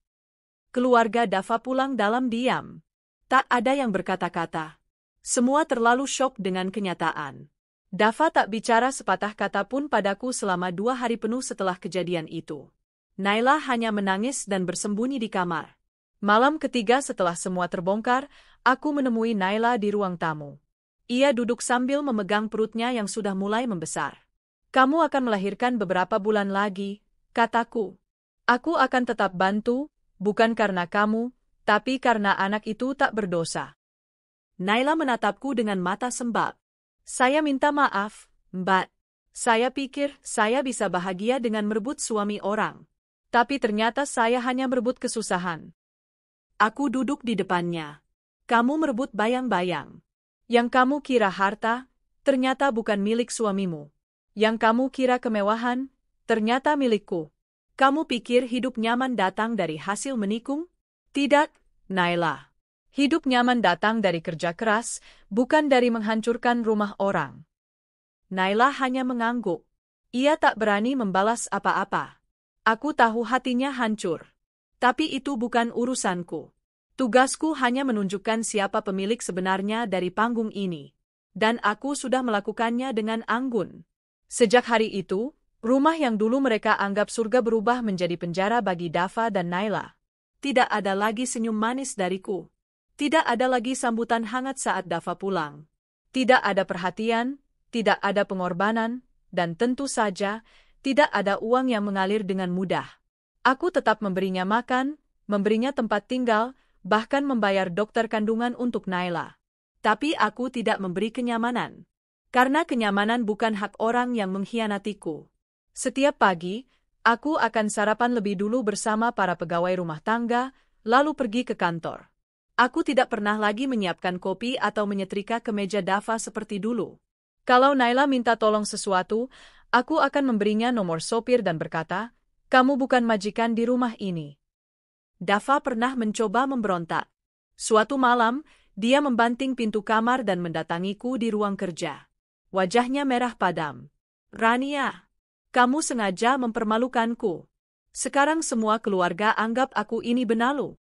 Speaker 1: Keluarga Dava pulang dalam diam. Tak ada yang berkata-kata. Semua terlalu syok dengan kenyataan. Dava tak bicara sepatah kata pun padaku selama 2 hari penuh setelah kejadian itu. Naila hanya menangis dan bersembunyi di kamar. Malam ketiga setelah semua terbongkar, aku menemui Naila di ruang tamu. Ia duduk sambil memegang perutnya yang sudah mulai membesar. Kamu akan melahirkan beberapa bulan lagi, kataku. Aku akan tetap bantu, bukan karena kamu, tapi karena anak itu tak berdosa. Naila menatapku dengan mata sembab. Saya minta maaf, Mbak. Saya pikir saya bisa bahagia dengan merebut suami orang. Tapi ternyata saya hanya merebut kesusahan. Aku duduk di depannya. Kamu merebut bayang-bayang. Yang kamu kira harta, ternyata bukan milik suamimu. Yang kamu kira kemewahan, ternyata milikku. Kamu pikir hidup nyaman datang dari hasil menikung? Tidak, Naila. Hidup nyaman datang dari kerja keras, bukan dari menghancurkan rumah orang. Naila hanya mengangguk. Ia tak berani membalas apa-apa. Aku tahu hatinya hancur. Tapi itu bukan urusanku. Tugasku hanya menunjukkan siapa pemilik sebenarnya dari panggung ini. Dan aku sudah melakukannya dengan anggun. Sejak hari itu, rumah yang dulu mereka anggap surga berubah menjadi penjara bagi Dava dan Naila. Tidak ada lagi senyum manis dariku. Tidak ada lagi sambutan hangat saat Dava pulang. Tidak ada perhatian, tidak ada pengorbanan, dan tentu saja, tidak ada uang yang mengalir dengan mudah. Aku tetap memberinya makan, memberinya tempat tinggal, bahkan membayar dokter kandungan untuk Naila. Tapi aku tidak memberi kenyamanan. Karena kenyamanan bukan hak orang yang mengkhianatiku. Setiap pagi, aku akan sarapan lebih dulu bersama para pegawai rumah tangga, lalu pergi ke kantor. Aku tidak pernah lagi menyiapkan kopi atau menyetrika ke meja Dava seperti dulu. Kalau Naila minta tolong sesuatu, aku akan memberinya nomor sopir dan berkata, kamu bukan majikan di rumah ini. Dava pernah mencoba memberontak. Suatu malam, dia membanting pintu kamar dan mendatangiku di ruang kerja. Wajahnya merah padam. Rania, kamu sengaja mempermalukanku. Sekarang semua keluarga anggap aku ini benalu.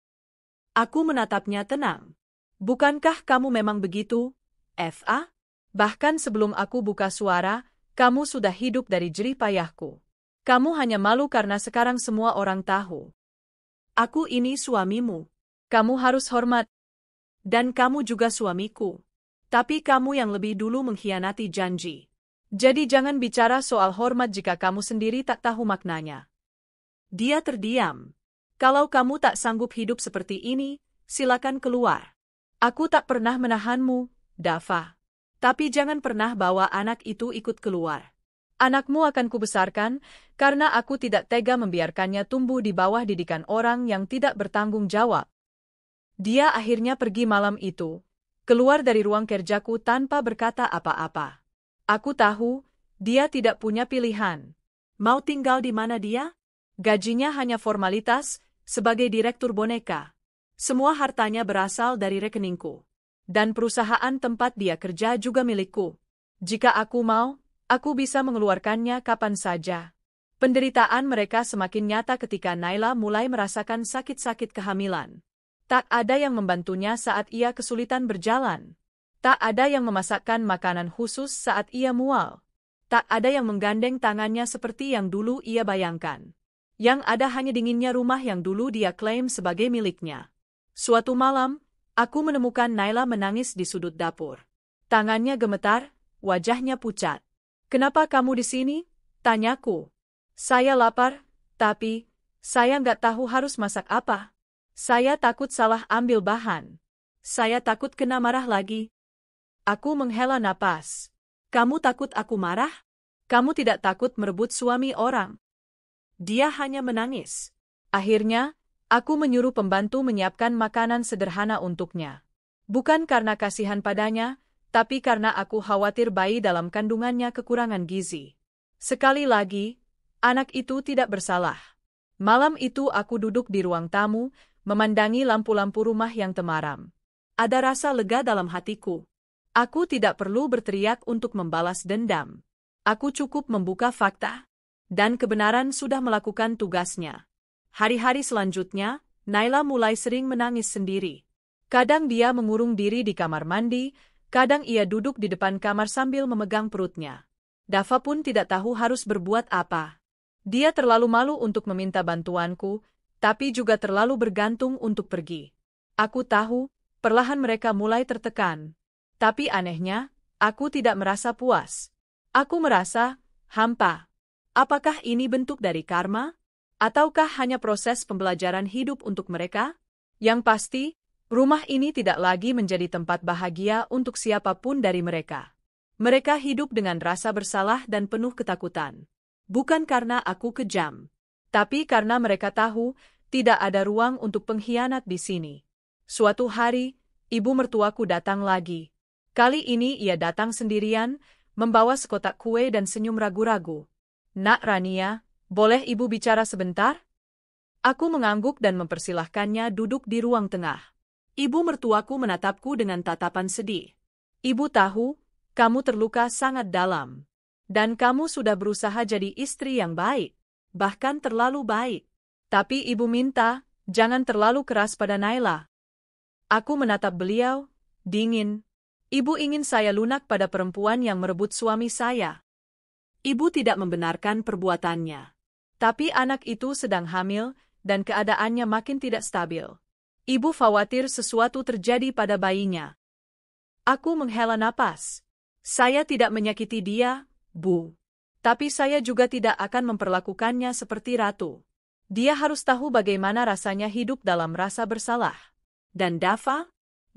Speaker 1: Aku menatapnya tenang. Bukankah kamu memang begitu, Fa? Bahkan sebelum aku buka suara, kamu sudah hidup dari jerih payahku. Kamu hanya malu karena sekarang semua orang tahu. Aku ini suamimu. Kamu harus hormat. Dan kamu juga suamiku. Tapi kamu yang lebih dulu mengkhianati janji. Jadi jangan bicara soal hormat jika kamu sendiri tak tahu maknanya. Dia terdiam. Kalau kamu tak sanggup hidup seperti ini, silakan keluar. Aku tak pernah menahanmu, Dava. Tapi jangan pernah bawa anak itu ikut keluar. Anakmu akan kubesarkan, karena aku tidak tega membiarkannya tumbuh di bawah didikan orang yang tidak bertanggung jawab. Dia akhirnya pergi malam itu, keluar dari ruang kerjaku tanpa berkata apa-apa. Aku tahu, dia tidak punya pilihan. Mau tinggal di mana dia? Gajinya hanya formalitas, sebagai direktur boneka. Semua hartanya berasal dari rekeningku. Dan perusahaan tempat dia kerja juga milikku. Jika aku mau, aku bisa mengeluarkannya kapan saja. Penderitaan mereka semakin nyata ketika Naila mulai merasakan sakit-sakit kehamilan. Tak ada yang membantunya saat ia kesulitan berjalan. Tak ada yang memasakkan makanan khusus saat ia mual. Tak ada yang menggandeng tangannya seperti yang dulu ia bayangkan. Yang ada hanya dinginnya rumah yang dulu dia klaim sebagai miliknya. Suatu malam, aku menemukan Naila menangis di sudut dapur. Tangannya gemetar, wajahnya pucat. Kenapa kamu di sini? Tanyaku. Saya lapar, tapi saya nggak tahu harus masak apa. Saya takut salah ambil bahan. Saya takut kena marah lagi.
Speaker 2: Aku menghela napas.
Speaker 1: Kamu takut aku marah?
Speaker 2: Kamu tidak takut merebut suami orang?
Speaker 1: Dia hanya menangis.
Speaker 2: Akhirnya, aku menyuruh pembantu menyiapkan makanan sederhana untuknya. Bukan karena kasihan padanya, tapi karena aku khawatir bayi dalam kandungannya kekurangan gizi. Sekali lagi, anak itu tidak bersalah. Malam itu aku duduk di ruang tamu, memandangi lampu-lampu rumah yang temaram.
Speaker 1: Ada rasa lega dalam hatiku.
Speaker 2: Aku tidak perlu berteriak untuk membalas dendam. Aku cukup membuka fakta. Dan kebenaran sudah melakukan tugasnya. Hari-hari selanjutnya, Naila mulai sering menangis sendiri. Kadang dia mengurung diri di kamar mandi, kadang ia duduk di depan kamar sambil memegang perutnya. Dava pun tidak tahu harus berbuat apa. Dia terlalu malu untuk meminta bantuanku, tapi juga terlalu bergantung untuk pergi. Aku tahu, perlahan mereka mulai tertekan. Tapi anehnya, aku tidak merasa puas. Aku merasa hampa. Apakah ini bentuk dari karma? Ataukah hanya proses pembelajaran hidup untuk mereka? Yang pasti, rumah ini tidak lagi menjadi tempat bahagia untuk siapapun dari mereka. Mereka hidup dengan rasa bersalah dan penuh ketakutan. Bukan karena aku kejam, tapi karena mereka tahu tidak ada ruang untuk pengkhianat di sini. Suatu hari, ibu mertuaku datang lagi. Kali ini ia datang sendirian, membawa sekotak kue dan senyum ragu-ragu. Nak Rania, boleh ibu bicara sebentar? Aku mengangguk dan mempersilahkannya duduk di ruang tengah.
Speaker 1: Ibu mertuaku menatapku dengan tatapan sedih.
Speaker 2: Ibu tahu, kamu terluka sangat dalam. Dan kamu sudah berusaha jadi istri yang baik, bahkan terlalu baik. Tapi ibu minta, jangan terlalu keras pada Naila. Aku menatap beliau, dingin. Ibu ingin saya lunak pada perempuan yang merebut suami saya.
Speaker 1: Ibu tidak membenarkan perbuatannya.
Speaker 2: Tapi anak itu sedang hamil, dan keadaannya makin tidak stabil. Ibu khawatir sesuatu terjadi pada bayinya. Aku menghela napas. Saya tidak menyakiti dia, Bu. Tapi saya juga tidak akan memperlakukannya seperti ratu. Dia harus tahu bagaimana rasanya hidup dalam rasa bersalah.
Speaker 1: Dan Dava?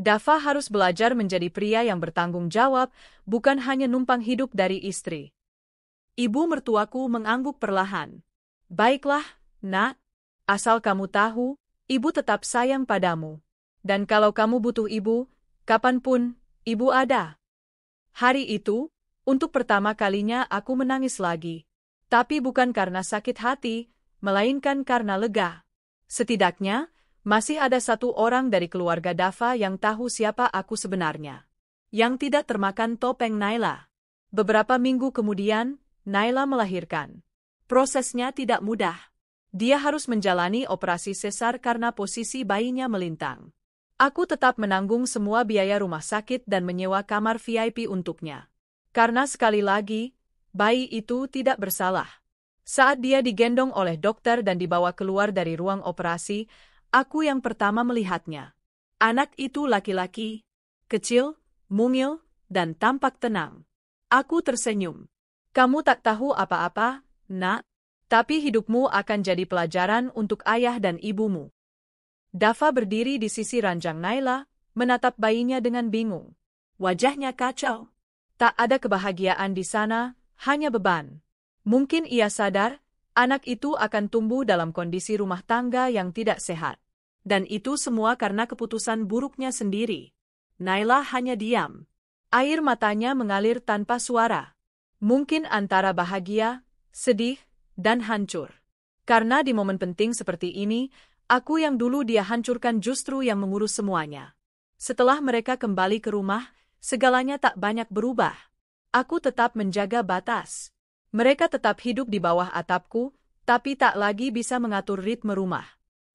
Speaker 2: Dava harus belajar menjadi pria yang bertanggung jawab, bukan hanya numpang hidup dari istri.
Speaker 1: Ibu mertuaku mengangguk perlahan.
Speaker 2: Baiklah, Nak. Asal kamu tahu, ibu tetap sayang padamu. Dan kalau kamu butuh ibu, kapanpun, ibu ada. Hari itu, untuk pertama kalinya aku menangis lagi. Tapi bukan karena sakit hati, melainkan karena lega. Setidaknya, masih ada satu orang dari keluarga Dava yang tahu siapa aku sebenarnya.
Speaker 1: Yang tidak termakan topeng Naila.
Speaker 2: Beberapa minggu kemudian, Naila melahirkan.
Speaker 1: Prosesnya tidak mudah.
Speaker 2: Dia harus menjalani operasi sesar karena posisi bayinya melintang. Aku tetap menanggung semua biaya rumah sakit dan menyewa kamar VIP untuknya. Karena sekali lagi, bayi itu tidak bersalah. Saat dia digendong oleh dokter dan dibawa keluar dari ruang operasi, aku yang pertama melihatnya.
Speaker 1: Anak itu laki-laki, kecil, mungil, dan tampak tenang. Aku tersenyum.
Speaker 2: Kamu tak tahu apa-apa, Nak, tapi hidupmu akan jadi pelajaran untuk ayah dan ibumu. Dava berdiri di sisi ranjang Naila, menatap bayinya dengan bingung.
Speaker 1: Wajahnya kacau.
Speaker 2: Tak ada kebahagiaan di sana, hanya beban. Mungkin ia sadar, anak itu akan tumbuh dalam kondisi rumah tangga yang tidak sehat.
Speaker 1: Dan itu semua karena keputusan buruknya sendiri. Naila hanya diam.
Speaker 2: Air matanya mengalir tanpa suara. Mungkin antara bahagia, sedih, dan hancur. Karena di momen penting seperti ini, aku yang dulu dia hancurkan justru yang mengurus semuanya. Setelah mereka kembali ke rumah, segalanya tak banyak berubah. Aku tetap menjaga batas. Mereka tetap hidup di bawah atapku, tapi tak lagi bisa mengatur ritme rumah.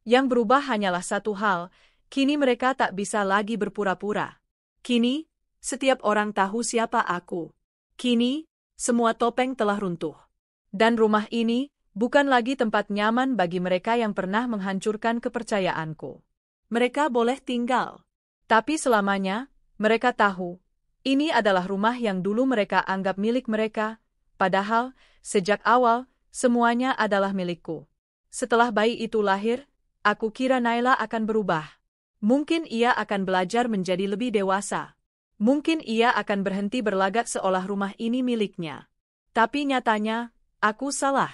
Speaker 2: Yang berubah hanyalah satu hal, kini mereka tak bisa lagi berpura-pura.
Speaker 1: Kini, setiap orang tahu siapa aku. Kini, semua topeng telah runtuh.
Speaker 2: Dan rumah ini bukan lagi tempat nyaman bagi mereka yang pernah menghancurkan kepercayaanku.
Speaker 1: Mereka boleh tinggal.
Speaker 2: Tapi selamanya, mereka tahu, ini adalah rumah yang dulu mereka anggap milik mereka, padahal, sejak awal, semuanya adalah milikku. Setelah bayi itu lahir, aku kira Naila akan berubah. Mungkin ia akan belajar menjadi lebih dewasa. Mungkin ia akan berhenti berlagak seolah rumah ini miliknya. Tapi nyatanya, aku salah.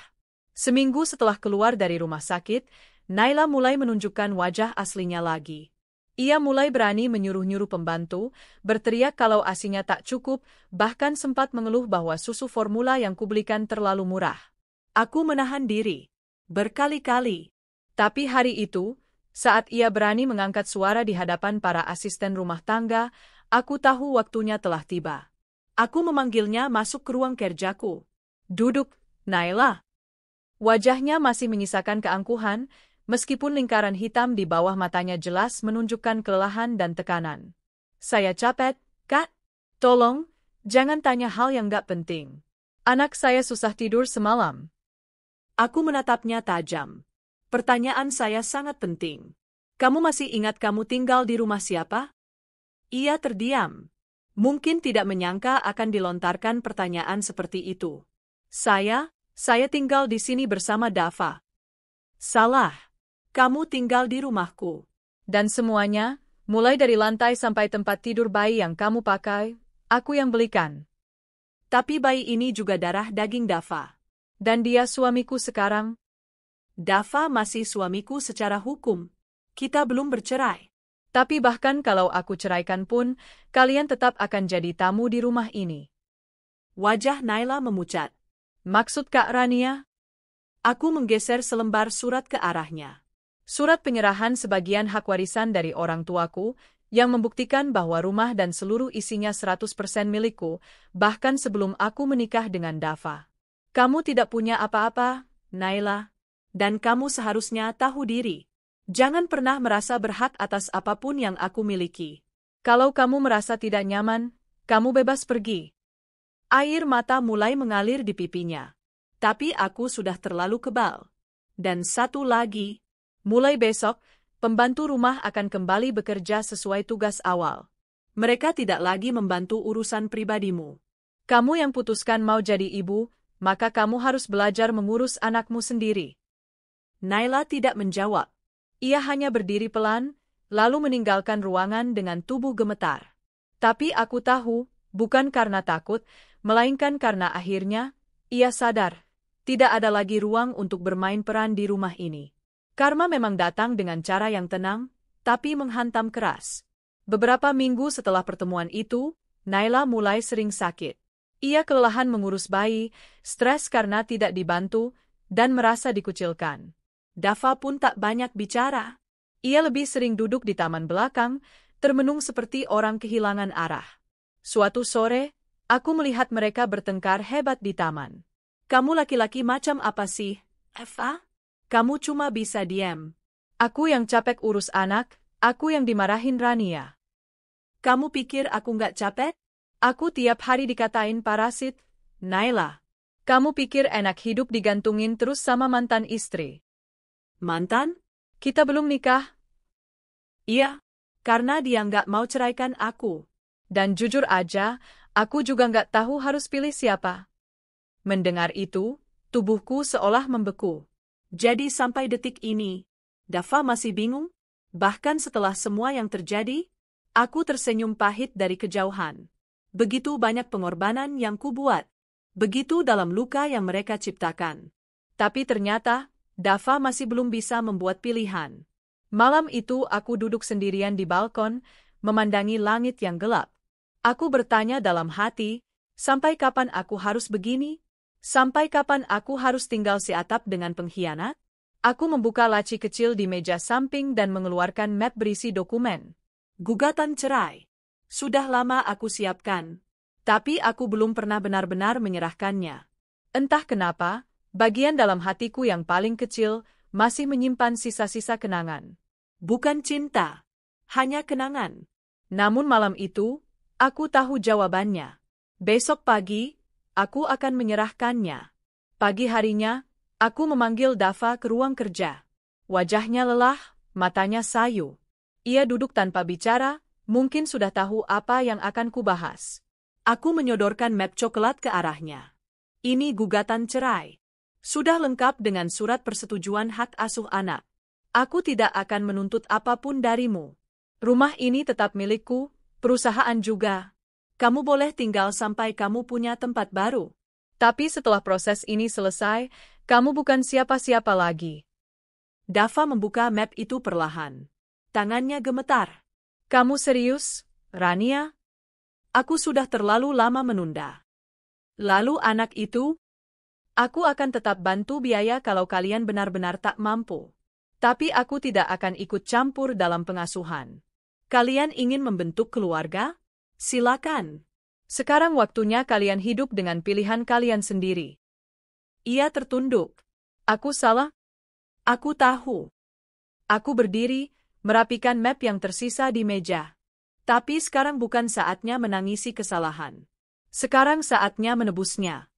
Speaker 2: Seminggu setelah keluar dari rumah sakit, Naila mulai menunjukkan wajah aslinya lagi. Ia mulai berani menyuruh-nyuruh pembantu, berteriak kalau ASINya tak cukup, bahkan sempat mengeluh bahwa susu formula yang kubelikan terlalu murah.
Speaker 1: Aku menahan diri. Berkali-kali.
Speaker 2: Tapi hari itu, saat ia berani mengangkat suara di hadapan para asisten rumah tangga, aku tahu waktunya telah tiba.
Speaker 1: Aku memanggilnya masuk ke ruang kerjaku.
Speaker 2: Duduk, Naila. Wajahnya masih menyisakan keangkuhan, meskipun lingkaran hitam di bawah matanya jelas menunjukkan kelelahan dan tekanan. Saya capek, Kak. Tolong, jangan tanya hal yang gak penting. Anak saya susah tidur semalam.
Speaker 1: Aku menatapnya tajam. Pertanyaan saya sangat penting. Kamu masih ingat kamu tinggal di rumah siapa? Ia terdiam. Mungkin tidak menyangka akan dilontarkan pertanyaan seperti itu. Saya tinggal di sini bersama Dava. Salah. Kamu tinggal di rumahku.
Speaker 2: Dan semuanya, mulai dari lantai sampai tempat tidur bayi yang kamu pakai, aku yang belikan.
Speaker 1: Tapi bayi ini juga darah daging Dava.
Speaker 2: Dan dia suamiku sekarang.
Speaker 1: Dava masih suamiku secara hukum. Kita belum bercerai.
Speaker 2: Tapi bahkan kalau aku ceraikan pun, kalian tetap akan jadi tamu di rumah ini.
Speaker 1: Wajah Naila memucat.
Speaker 2: Maksud Kak Rania?
Speaker 1: Aku menggeser selembar surat ke arahnya.
Speaker 2: Surat penyerahan sebagian hak warisan dari orang tuaku, yang membuktikan bahwa rumah dan seluruh isinya 100% milikku, bahkan sebelum aku menikah dengan Dava. Kamu tidak punya apa-apa,
Speaker 1: Naila. Dan kamu seharusnya tahu diri. Jangan pernah merasa berhak atas apapun yang aku miliki.
Speaker 2: Kalau kamu merasa tidak nyaman, kamu bebas pergi.
Speaker 1: Air mata mulai mengalir di pipinya. Tapi aku sudah terlalu kebal. Dan satu lagi,
Speaker 2: mulai besok, pembantu rumah akan kembali bekerja sesuai tugas awal.
Speaker 1: Mereka tidak lagi membantu urusan pribadimu.
Speaker 2: Kamu yang putuskan mau jadi ibu, maka kamu harus belajar mengurus anakmu sendiri.
Speaker 1: Naila tidak menjawab.
Speaker 2: Ia hanya berdiri pelan, lalu meninggalkan ruangan dengan tubuh gemetar. Tapi aku tahu, bukan karena takut, melainkan karena akhirnya, ia sadar, tidak ada lagi ruang untuk bermain peran di rumah ini. Karma memang datang dengan cara yang tenang, tapi menghantam keras. Beberapa minggu setelah pertemuan itu, Naila mulai sering sakit. Ia kelelahan mengurus bayi, stres karena tidak dibantu, dan merasa dikucilkan.
Speaker 1: Dava pun tak banyak bicara.
Speaker 2: Ia lebih sering duduk di taman belakang, termenung seperti orang kehilangan arah. Suatu sore, aku melihat mereka bertengkar hebat di taman.
Speaker 1: Kamu laki-laki macam apa sih, Eva? Kamu cuma bisa diam.
Speaker 2: Aku yang capek urus anak, aku yang dimarahin Rania.
Speaker 1: Kamu pikir aku nggak capek?
Speaker 2: Aku tiap hari dikatain parasit, Naila. Kamu pikir enak hidup digantungin terus sama mantan istri?
Speaker 1: Mantan?
Speaker 2: Kita belum nikah.
Speaker 1: Iya, karena dia nggak mau ceraikan aku.
Speaker 2: Dan jujur aja, aku juga nggak tahu harus pilih siapa. Mendengar itu, tubuhku seolah membeku.
Speaker 1: Jadi sampai detik ini, Dava masih bingung? Bahkan setelah semua yang terjadi, aku tersenyum pahit dari kejauhan. Begitu banyak pengorbanan yang kubuat. Begitu dalam luka yang mereka ciptakan.
Speaker 2: Tapi ternyata, Dava masih belum bisa membuat pilihan. Malam itu aku duduk sendirian di balkon, memandangi langit yang gelap. Aku bertanya dalam hati, sampai kapan aku harus begini? Sampai kapan aku harus tinggal seatap dengan pengkhianat? Aku membuka laci kecil di meja samping dan mengeluarkan map berisi dokumen.
Speaker 1: Gugatan cerai. Sudah lama aku siapkan, tapi aku belum pernah benar-benar menyerahkannya.
Speaker 2: Entah kenapa, bagian dalam hatiku yang paling kecil masih menyimpan sisa-sisa kenangan.
Speaker 1: Bukan cinta, hanya kenangan.
Speaker 2: Namun malam itu, aku tahu jawabannya. Besok pagi, aku akan menyerahkannya. Pagi harinya, aku memanggil Dava ke ruang kerja. Wajahnya lelah, matanya sayu. Ia duduk tanpa bicara, mungkin sudah tahu apa yang akan kubahas.
Speaker 1: Aku menyodorkan map coklat ke arahnya. Ini gugatan cerai. Sudah lengkap dengan surat persetujuan hak asuh anak. Aku tidak akan menuntut apapun darimu. Rumah ini tetap milikku, perusahaan juga. Kamu boleh tinggal sampai kamu punya tempat baru.
Speaker 2: Tapi setelah proses ini selesai, kamu bukan siapa-siapa lagi.
Speaker 1: Dava membuka map itu perlahan. Tangannya gemetar.
Speaker 2: Kamu serius, Rania?
Speaker 1: Aku sudah terlalu lama menunda. Lalu anak itu?
Speaker 2: Aku akan tetap bantu biaya kalau kalian benar-benar tak mampu. Tapi aku tidak akan ikut campur dalam pengasuhan.
Speaker 1: Kalian ingin membentuk keluarga? Silakan.
Speaker 2: Sekarang waktunya kalian hidup dengan pilihan kalian sendiri.
Speaker 1: Ia tertunduk.
Speaker 2: Aku salah?
Speaker 1: Aku tahu.
Speaker 2: Aku berdiri, merapikan map yang tersisa di meja.
Speaker 1: Tapi sekarang bukan saatnya menangisi kesalahan.
Speaker 2: Sekarang saatnya menebusnya.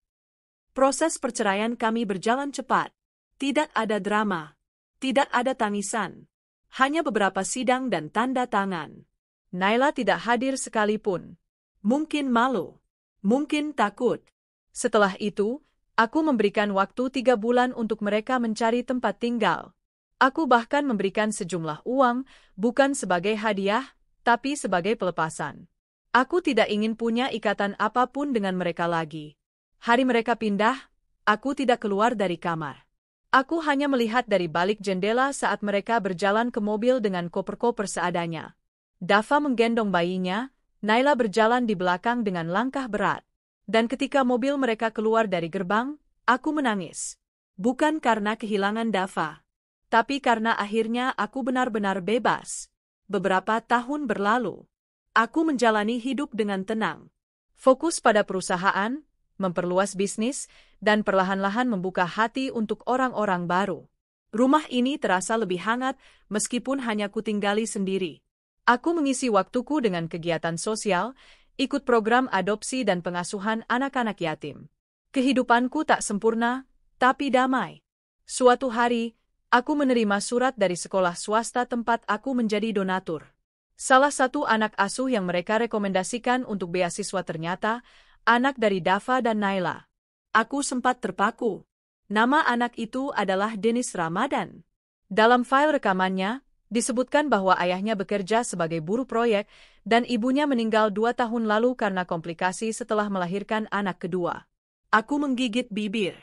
Speaker 1: Proses perceraian kami berjalan cepat. Tidak ada drama. Tidak ada tangisan. Hanya beberapa sidang dan tanda tangan.
Speaker 2: Naila tidak hadir sekalipun.
Speaker 1: Mungkin malu. Mungkin takut.
Speaker 2: Setelah itu, aku memberikan waktu 3 bulan untuk mereka mencari tempat tinggal. Aku bahkan memberikan sejumlah uang, bukan sebagai hadiah, tapi sebagai pelepasan. Aku tidak ingin punya ikatan apapun dengan mereka lagi. Hari mereka pindah, aku tidak keluar dari kamar. Aku hanya melihat dari balik jendela saat mereka berjalan ke mobil dengan koper-koper seadanya. Dava menggendong bayinya, Naila berjalan di belakang dengan langkah berat. Dan ketika mobil mereka keluar dari gerbang, aku menangis.
Speaker 1: Bukan karena kehilangan Dava, tapi karena akhirnya aku benar-benar bebas. Beberapa tahun berlalu, aku menjalani hidup dengan tenang.
Speaker 2: Fokus pada perusahaan, memperluas bisnis, dan perlahan-lahan membuka hati untuk orang-orang baru.
Speaker 1: Rumah ini terasa lebih hangat meskipun hanya kutinggali sendiri.
Speaker 2: Aku mengisi waktuku dengan kegiatan sosial, ikut program adopsi dan pengasuhan anak-anak yatim. Kehidupanku tak sempurna, tapi damai. Suatu hari, aku menerima surat dari sekolah swasta tempat aku menjadi donatur. Salah satu anak asuh yang mereka rekomendasikan untuk beasiswa ternyata anak dari Dava dan Naila.
Speaker 1: Aku sempat terpaku. Nama anak itu adalah Dennis Ramadan.
Speaker 2: Dalam file rekamannya, disebutkan bahwa ayahnya bekerja sebagai buruh proyek dan ibunya meninggal 2 tahun lalu karena komplikasi setelah melahirkan anak kedua.
Speaker 1: Aku menggigit bibir.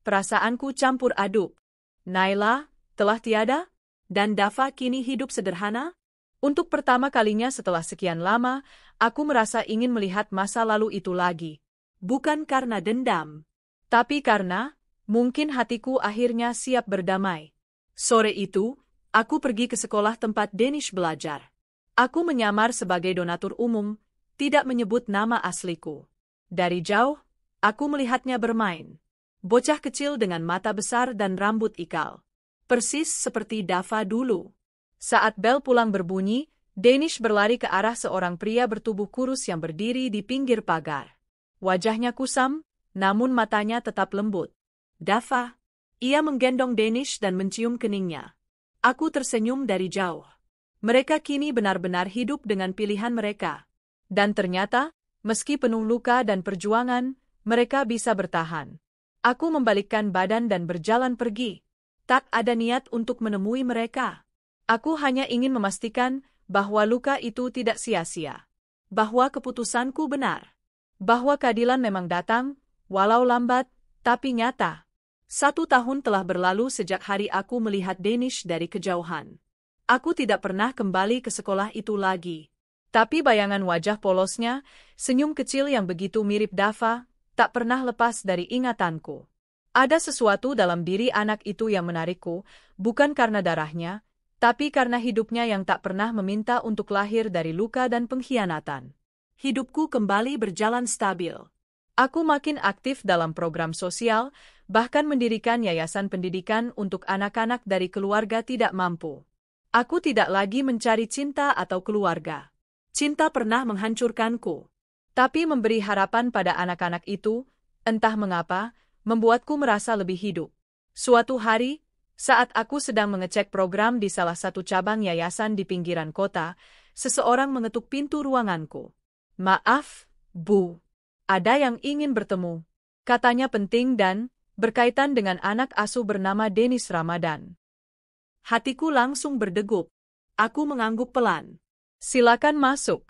Speaker 2: Perasaanku campur aduk. Naila telah tiada,
Speaker 1: dan Dava kini hidup sederhana?
Speaker 2: Untuk pertama kalinya setelah sekian lama, aku merasa ingin melihat masa lalu itu lagi.
Speaker 1: Bukan karena dendam,
Speaker 2: tapi karena mungkin hatiku akhirnya siap berdamai.
Speaker 1: Sore itu, aku pergi ke sekolah tempat Danish belajar. Aku menyamar sebagai donatur umum, tidak menyebut nama asliku. Dari jauh, aku melihatnya bermain. Bocah kecil dengan mata besar dan rambut ikal. Persis seperti Dava dulu.
Speaker 2: Saat bel pulang berbunyi, Danish berlari ke arah seorang pria bertubuh kurus yang berdiri di pinggir pagar. Wajahnya kusam, namun matanya tetap lembut.
Speaker 1: Dava. Ia menggendong Danish dan mencium keningnya. Aku tersenyum dari jauh. Mereka kini benar-benar hidup dengan pilihan mereka.
Speaker 2: Dan ternyata, meski penuh luka dan perjuangan, mereka bisa bertahan. Aku membalikkan badan dan berjalan pergi.
Speaker 1: Tak ada niat untuk menemui mereka.
Speaker 2: Aku hanya ingin memastikan bahwa luka itu tidak sia-sia.
Speaker 1: Bahwa keputusanku benar.
Speaker 2: Bahwa keadilan memang datang, walau lambat, tapi nyata.
Speaker 1: 1 tahun telah berlalu sejak hari aku melihat Danish dari kejauhan. Aku tidak pernah kembali ke sekolah itu lagi.
Speaker 2: Tapi bayangan wajah polosnya, senyum kecil yang begitu mirip Dava, tak pernah lepas dari ingatanku. Ada sesuatu dalam diri anak itu yang menarikku, bukan karena darahnya, tapi karena hidupnya yang tak pernah meminta untuk lahir dari luka dan pengkhianatan.
Speaker 1: Hidupku kembali berjalan stabil.
Speaker 2: Aku makin aktif dalam program sosial, bahkan mendirikan yayasan pendidikan untuk anak-anak dari keluarga tidak mampu. Aku tidak lagi mencari cinta atau keluarga.
Speaker 1: Cinta pernah menghancurkanku.
Speaker 2: Tapi memberi harapan pada anak-anak itu, entah mengapa, membuatku merasa lebih hidup. Suatu hari, saat aku sedang mengecek program di salah satu cabang yayasan di pinggiran kota, seseorang mengetuk pintu ruanganku. "Maaf, Bu. Ada yang ingin bertemu," katanya penting dan berkaitan dengan anak asuh bernama Dennis Ramadan.
Speaker 1: Hatiku langsung berdegup. Aku mengangguk pelan.
Speaker 2: "Silakan masuk."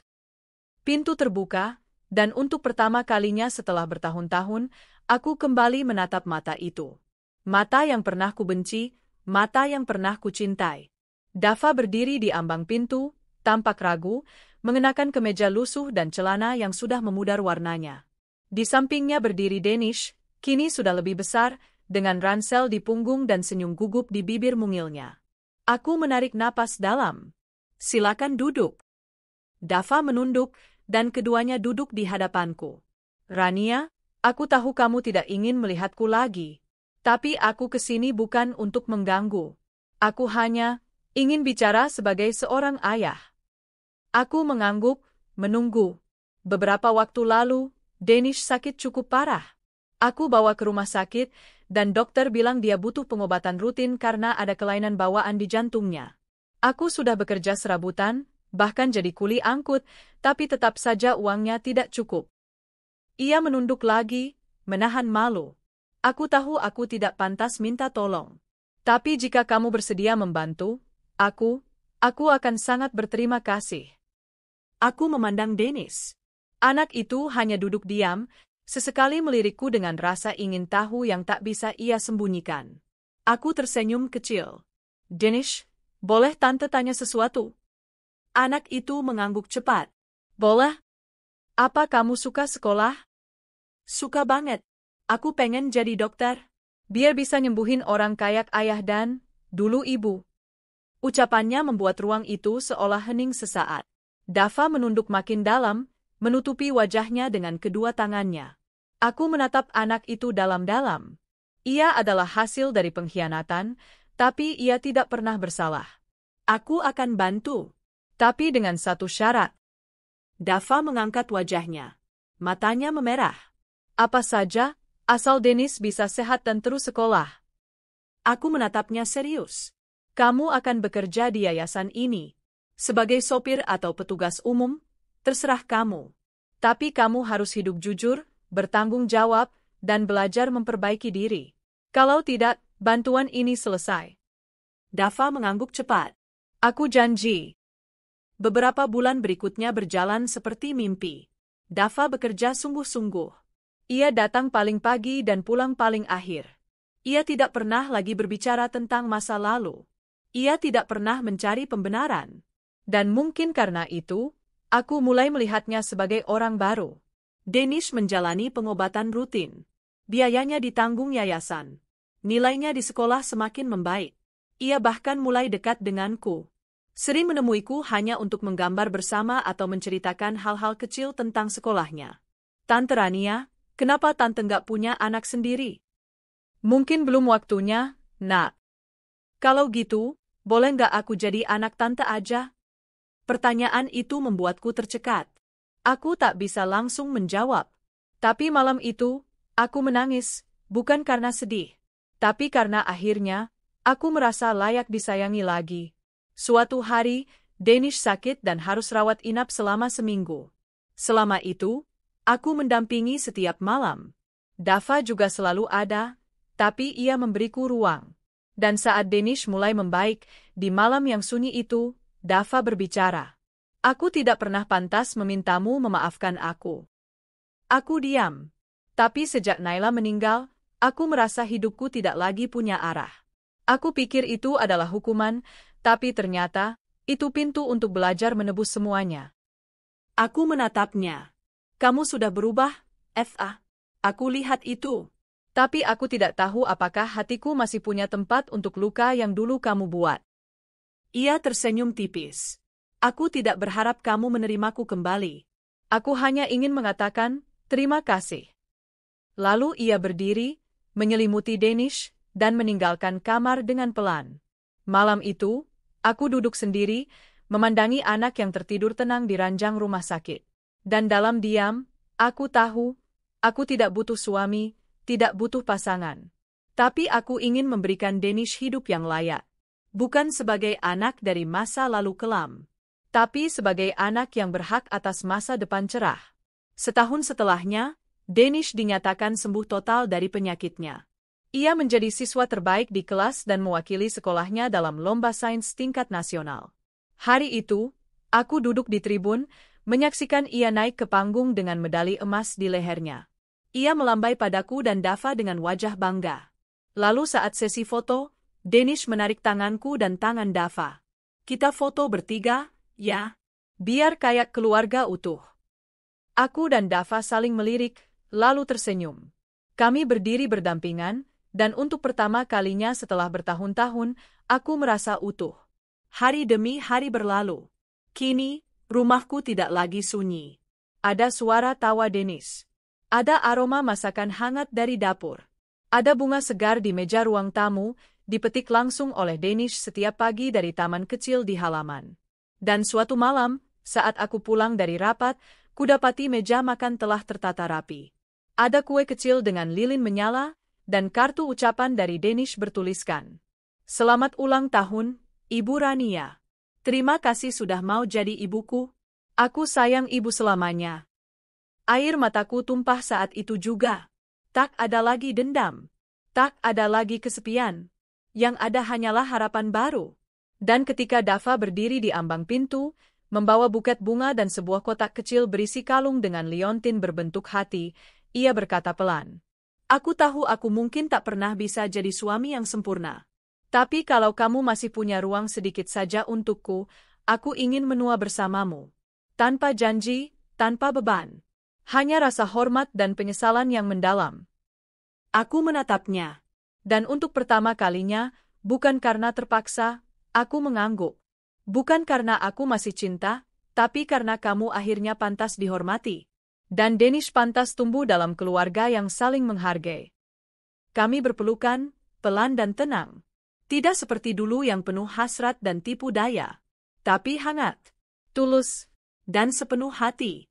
Speaker 2: Pintu terbuka, Dan untuk pertama kalinya setelah bertahun-tahun, aku kembali menatap mata itu. Mata yang pernah kubenci, mata yang pernah kucintai. Dava berdiri di ambang pintu, tampak ragu, mengenakan kemeja lusuh dan celana yang sudah memudar warnanya. Di sampingnya berdiri Danish, kini sudah lebih besar, dengan ransel di punggung dan senyum gugup di bibir mungilnya. Aku menarik napas dalam. Silakan duduk. Dava menunduk, dan keduanya duduk di hadapanku. Rania, aku tahu kamu tidak ingin melihatku lagi. Tapi aku kesini bukan untuk mengganggu. Aku hanya ingin bicara sebagai seorang ayah. Aku mengangguk, menunggu. Beberapa waktu lalu, Danish sakit cukup parah. Aku bawa ke rumah sakit, dan dokter bilang dia butuh pengobatan rutin karena ada kelainan bawaan di jantungnya. Aku sudah bekerja serabutan, bahkan jadi kuli angkut, tapi tetap saja uangnya tidak cukup. Ia menunduk lagi, menahan malu. Aku tahu aku tidak pantas minta tolong. Tapi jika kamu bersedia membantu, aku akan sangat berterima kasih.
Speaker 1: Aku memandang Danish.
Speaker 2: Anak itu hanya duduk diam, sesekali melirikku dengan rasa ingin tahu yang tak bisa ia sembunyikan.
Speaker 1: Aku tersenyum kecil.
Speaker 2: Danish, boleh tante tanya sesuatu?
Speaker 1: Anak itu mengangguk cepat.
Speaker 2: Boleh. Apa kamu suka sekolah?
Speaker 1: Suka banget. Aku pengen jadi dokter.
Speaker 2: Biar bisa nyembuhin orang kayak ayah dan, dulu ibu.
Speaker 1: Ucapannya membuat ruang itu seolah hening sesaat.
Speaker 2: Dava menunduk makin dalam, menutupi wajahnya dengan kedua tangannya. Aku menatap anak itu dalam-dalam. Ia adalah hasil dari pengkhianatan, tapi ia tidak pernah bersalah.
Speaker 1: Aku akan bantu.
Speaker 2: Tapi dengan satu syarat.
Speaker 1: Dava mengangkat wajahnya. Matanya memerah.
Speaker 2: Apa saja, asal Danish bisa sehat dan terus sekolah.
Speaker 1: Aku menatapnya serius.
Speaker 2: Kamu akan bekerja di yayasan ini.
Speaker 1: Sebagai sopir atau petugas umum, terserah kamu.
Speaker 2: Tapi kamu harus hidup jujur, bertanggung jawab, dan belajar memperbaiki diri. Kalau tidak, bantuan ini selesai.
Speaker 1: Dava mengangguk cepat.
Speaker 2: Aku janji.
Speaker 1: Beberapa bulan berikutnya berjalan seperti mimpi. Dava bekerja sungguh-sungguh.
Speaker 2: Ia datang paling pagi dan pulang paling akhir.
Speaker 1: Ia tidak pernah lagi berbicara tentang masa lalu. Ia tidak pernah mencari pembenaran.
Speaker 2: Dan mungkin karena itu, aku mulai melihatnya sebagai orang baru.
Speaker 1: Danish menjalani pengobatan rutin. Biayanya ditanggung yayasan. Nilainya di sekolah semakin membaik. Ia bahkan mulai dekat denganku. Sering menemuiku hanya untuk menggambar bersama atau menceritakan hal-hal kecil tentang sekolahnya. Tante Rania, kenapa tante nggak punya anak sendiri?
Speaker 2: Mungkin belum waktunya, Nak.
Speaker 1: Kalau gitu, boleh nggak aku jadi anak tante aja? Pertanyaan itu membuatku tercekat. Aku tak bisa langsung menjawab.
Speaker 2: Tapi malam itu, aku menangis, bukan karena sedih. Tapi karena akhirnya, aku merasa layak disayangi lagi. Suatu hari, Danish sakit dan harus rawat inap selama seminggu. Selama itu, aku mendampingi setiap malam. Dava juga selalu ada, tapi ia memberiku ruang. Dan saat Danish mulai membaik, di malam yang sunyi itu, Dava berbicara. Aku tidak pernah pantas memintamu memaafkan aku. Aku diam. Tapi sejak Naila meninggal, aku merasa hidupku tidak lagi punya arah. Aku pikir itu adalah hukuman, tapi ternyata, itu pintu untuk belajar menebus semuanya.
Speaker 1: Aku menatapnya. Kamu sudah berubah, Fa. Aku lihat itu.
Speaker 2: Tapi aku tidak tahu apakah hatiku masih punya tempat untuk luka yang dulu kamu buat.
Speaker 1: Ia tersenyum tipis. Aku tidak berharap kamu menerimaku kembali.
Speaker 2: Aku hanya ingin mengatakan, terima kasih. Lalu ia berdiri, menyelimuti Danish, dan meninggalkan kamar dengan pelan. Malam itu, aku duduk sendiri, memandangi anak yang tertidur tenang di ranjang rumah sakit. Dan dalam diam, aku tahu, aku tidak butuh suami, tidak butuh pasangan. Tapi aku ingin memberikan Danish hidup yang layak. Bukan sebagai anak dari masa lalu kelam, tapi sebagai anak yang berhak atas masa depan cerah. Setahun setelahnya, Danish dinyatakan sembuh total dari penyakitnya. Ia menjadi siswa terbaik di kelas dan mewakili sekolahnya dalam lomba sains tingkat nasional. Hari itu, aku duduk di tribun, Menyaksikan ia naik ke panggung dengan medali emas di lehernya. Ia melambai padaku dan Dava dengan wajah bangga. Lalu saat sesi foto, Danish menarik tanganku dan tangan Dava. Kita foto bertiga, ya? Biar kayak keluarga utuh. Aku dan Dava saling melirik, lalu tersenyum. Kami berdiri berdampingan, dan untuk pertama kalinya setelah bertahun-tahun, aku merasa utuh. Hari demi hari berlalu. Kini, rumahku tidak lagi sunyi. Ada suara tawa Danish. Ada aroma masakan hangat dari dapur. Ada bunga segar di meja ruang tamu, dipetik langsung oleh Danish setiap pagi dari taman kecil di halaman. Dan suatu malam, saat aku pulang dari rapat, kudapati meja makan telah tertata rapi. Ada kue kecil dengan lilin menyala, dan kartu ucapan dari Danish bertuliskan, "Selamat ulang tahun, Ibu Rania. Terima kasih sudah mau jadi ibuku. Aku sayang ibu selamanya." Air mataku tumpah saat itu juga. Tak ada lagi dendam. Tak ada lagi kesepian. Yang ada hanyalah harapan baru. Dan ketika Dava berdiri di ambang pintu, membawa buket bunga dan sebuah kotak kecil berisi kalung dengan liontin berbentuk hati, ia berkata pelan, "Aku tahu aku mungkin tak pernah bisa jadi suami yang sempurna. Tapi kalau kamu masih punya ruang sedikit saja untukku, aku ingin menua bersamamu. Tanpa janji, tanpa beban. Hanya rasa hormat dan penyesalan yang mendalam." Aku menatapnya. Dan untuk pertama kalinya, bukan karena terpaksa, aku mengangguk. Bukan karena aku masih cinta, tapi karena kamu akhirnya pantas dihormati. Dan Danish pantas tumbuh dalam keluarga yang saling menghargai. Kami berpelukan, pelan dan tenang. Tidak seperti dulu yang penuh hasrat dan tipu daya. Tapi hangat, tulus, dan sepenuh hati.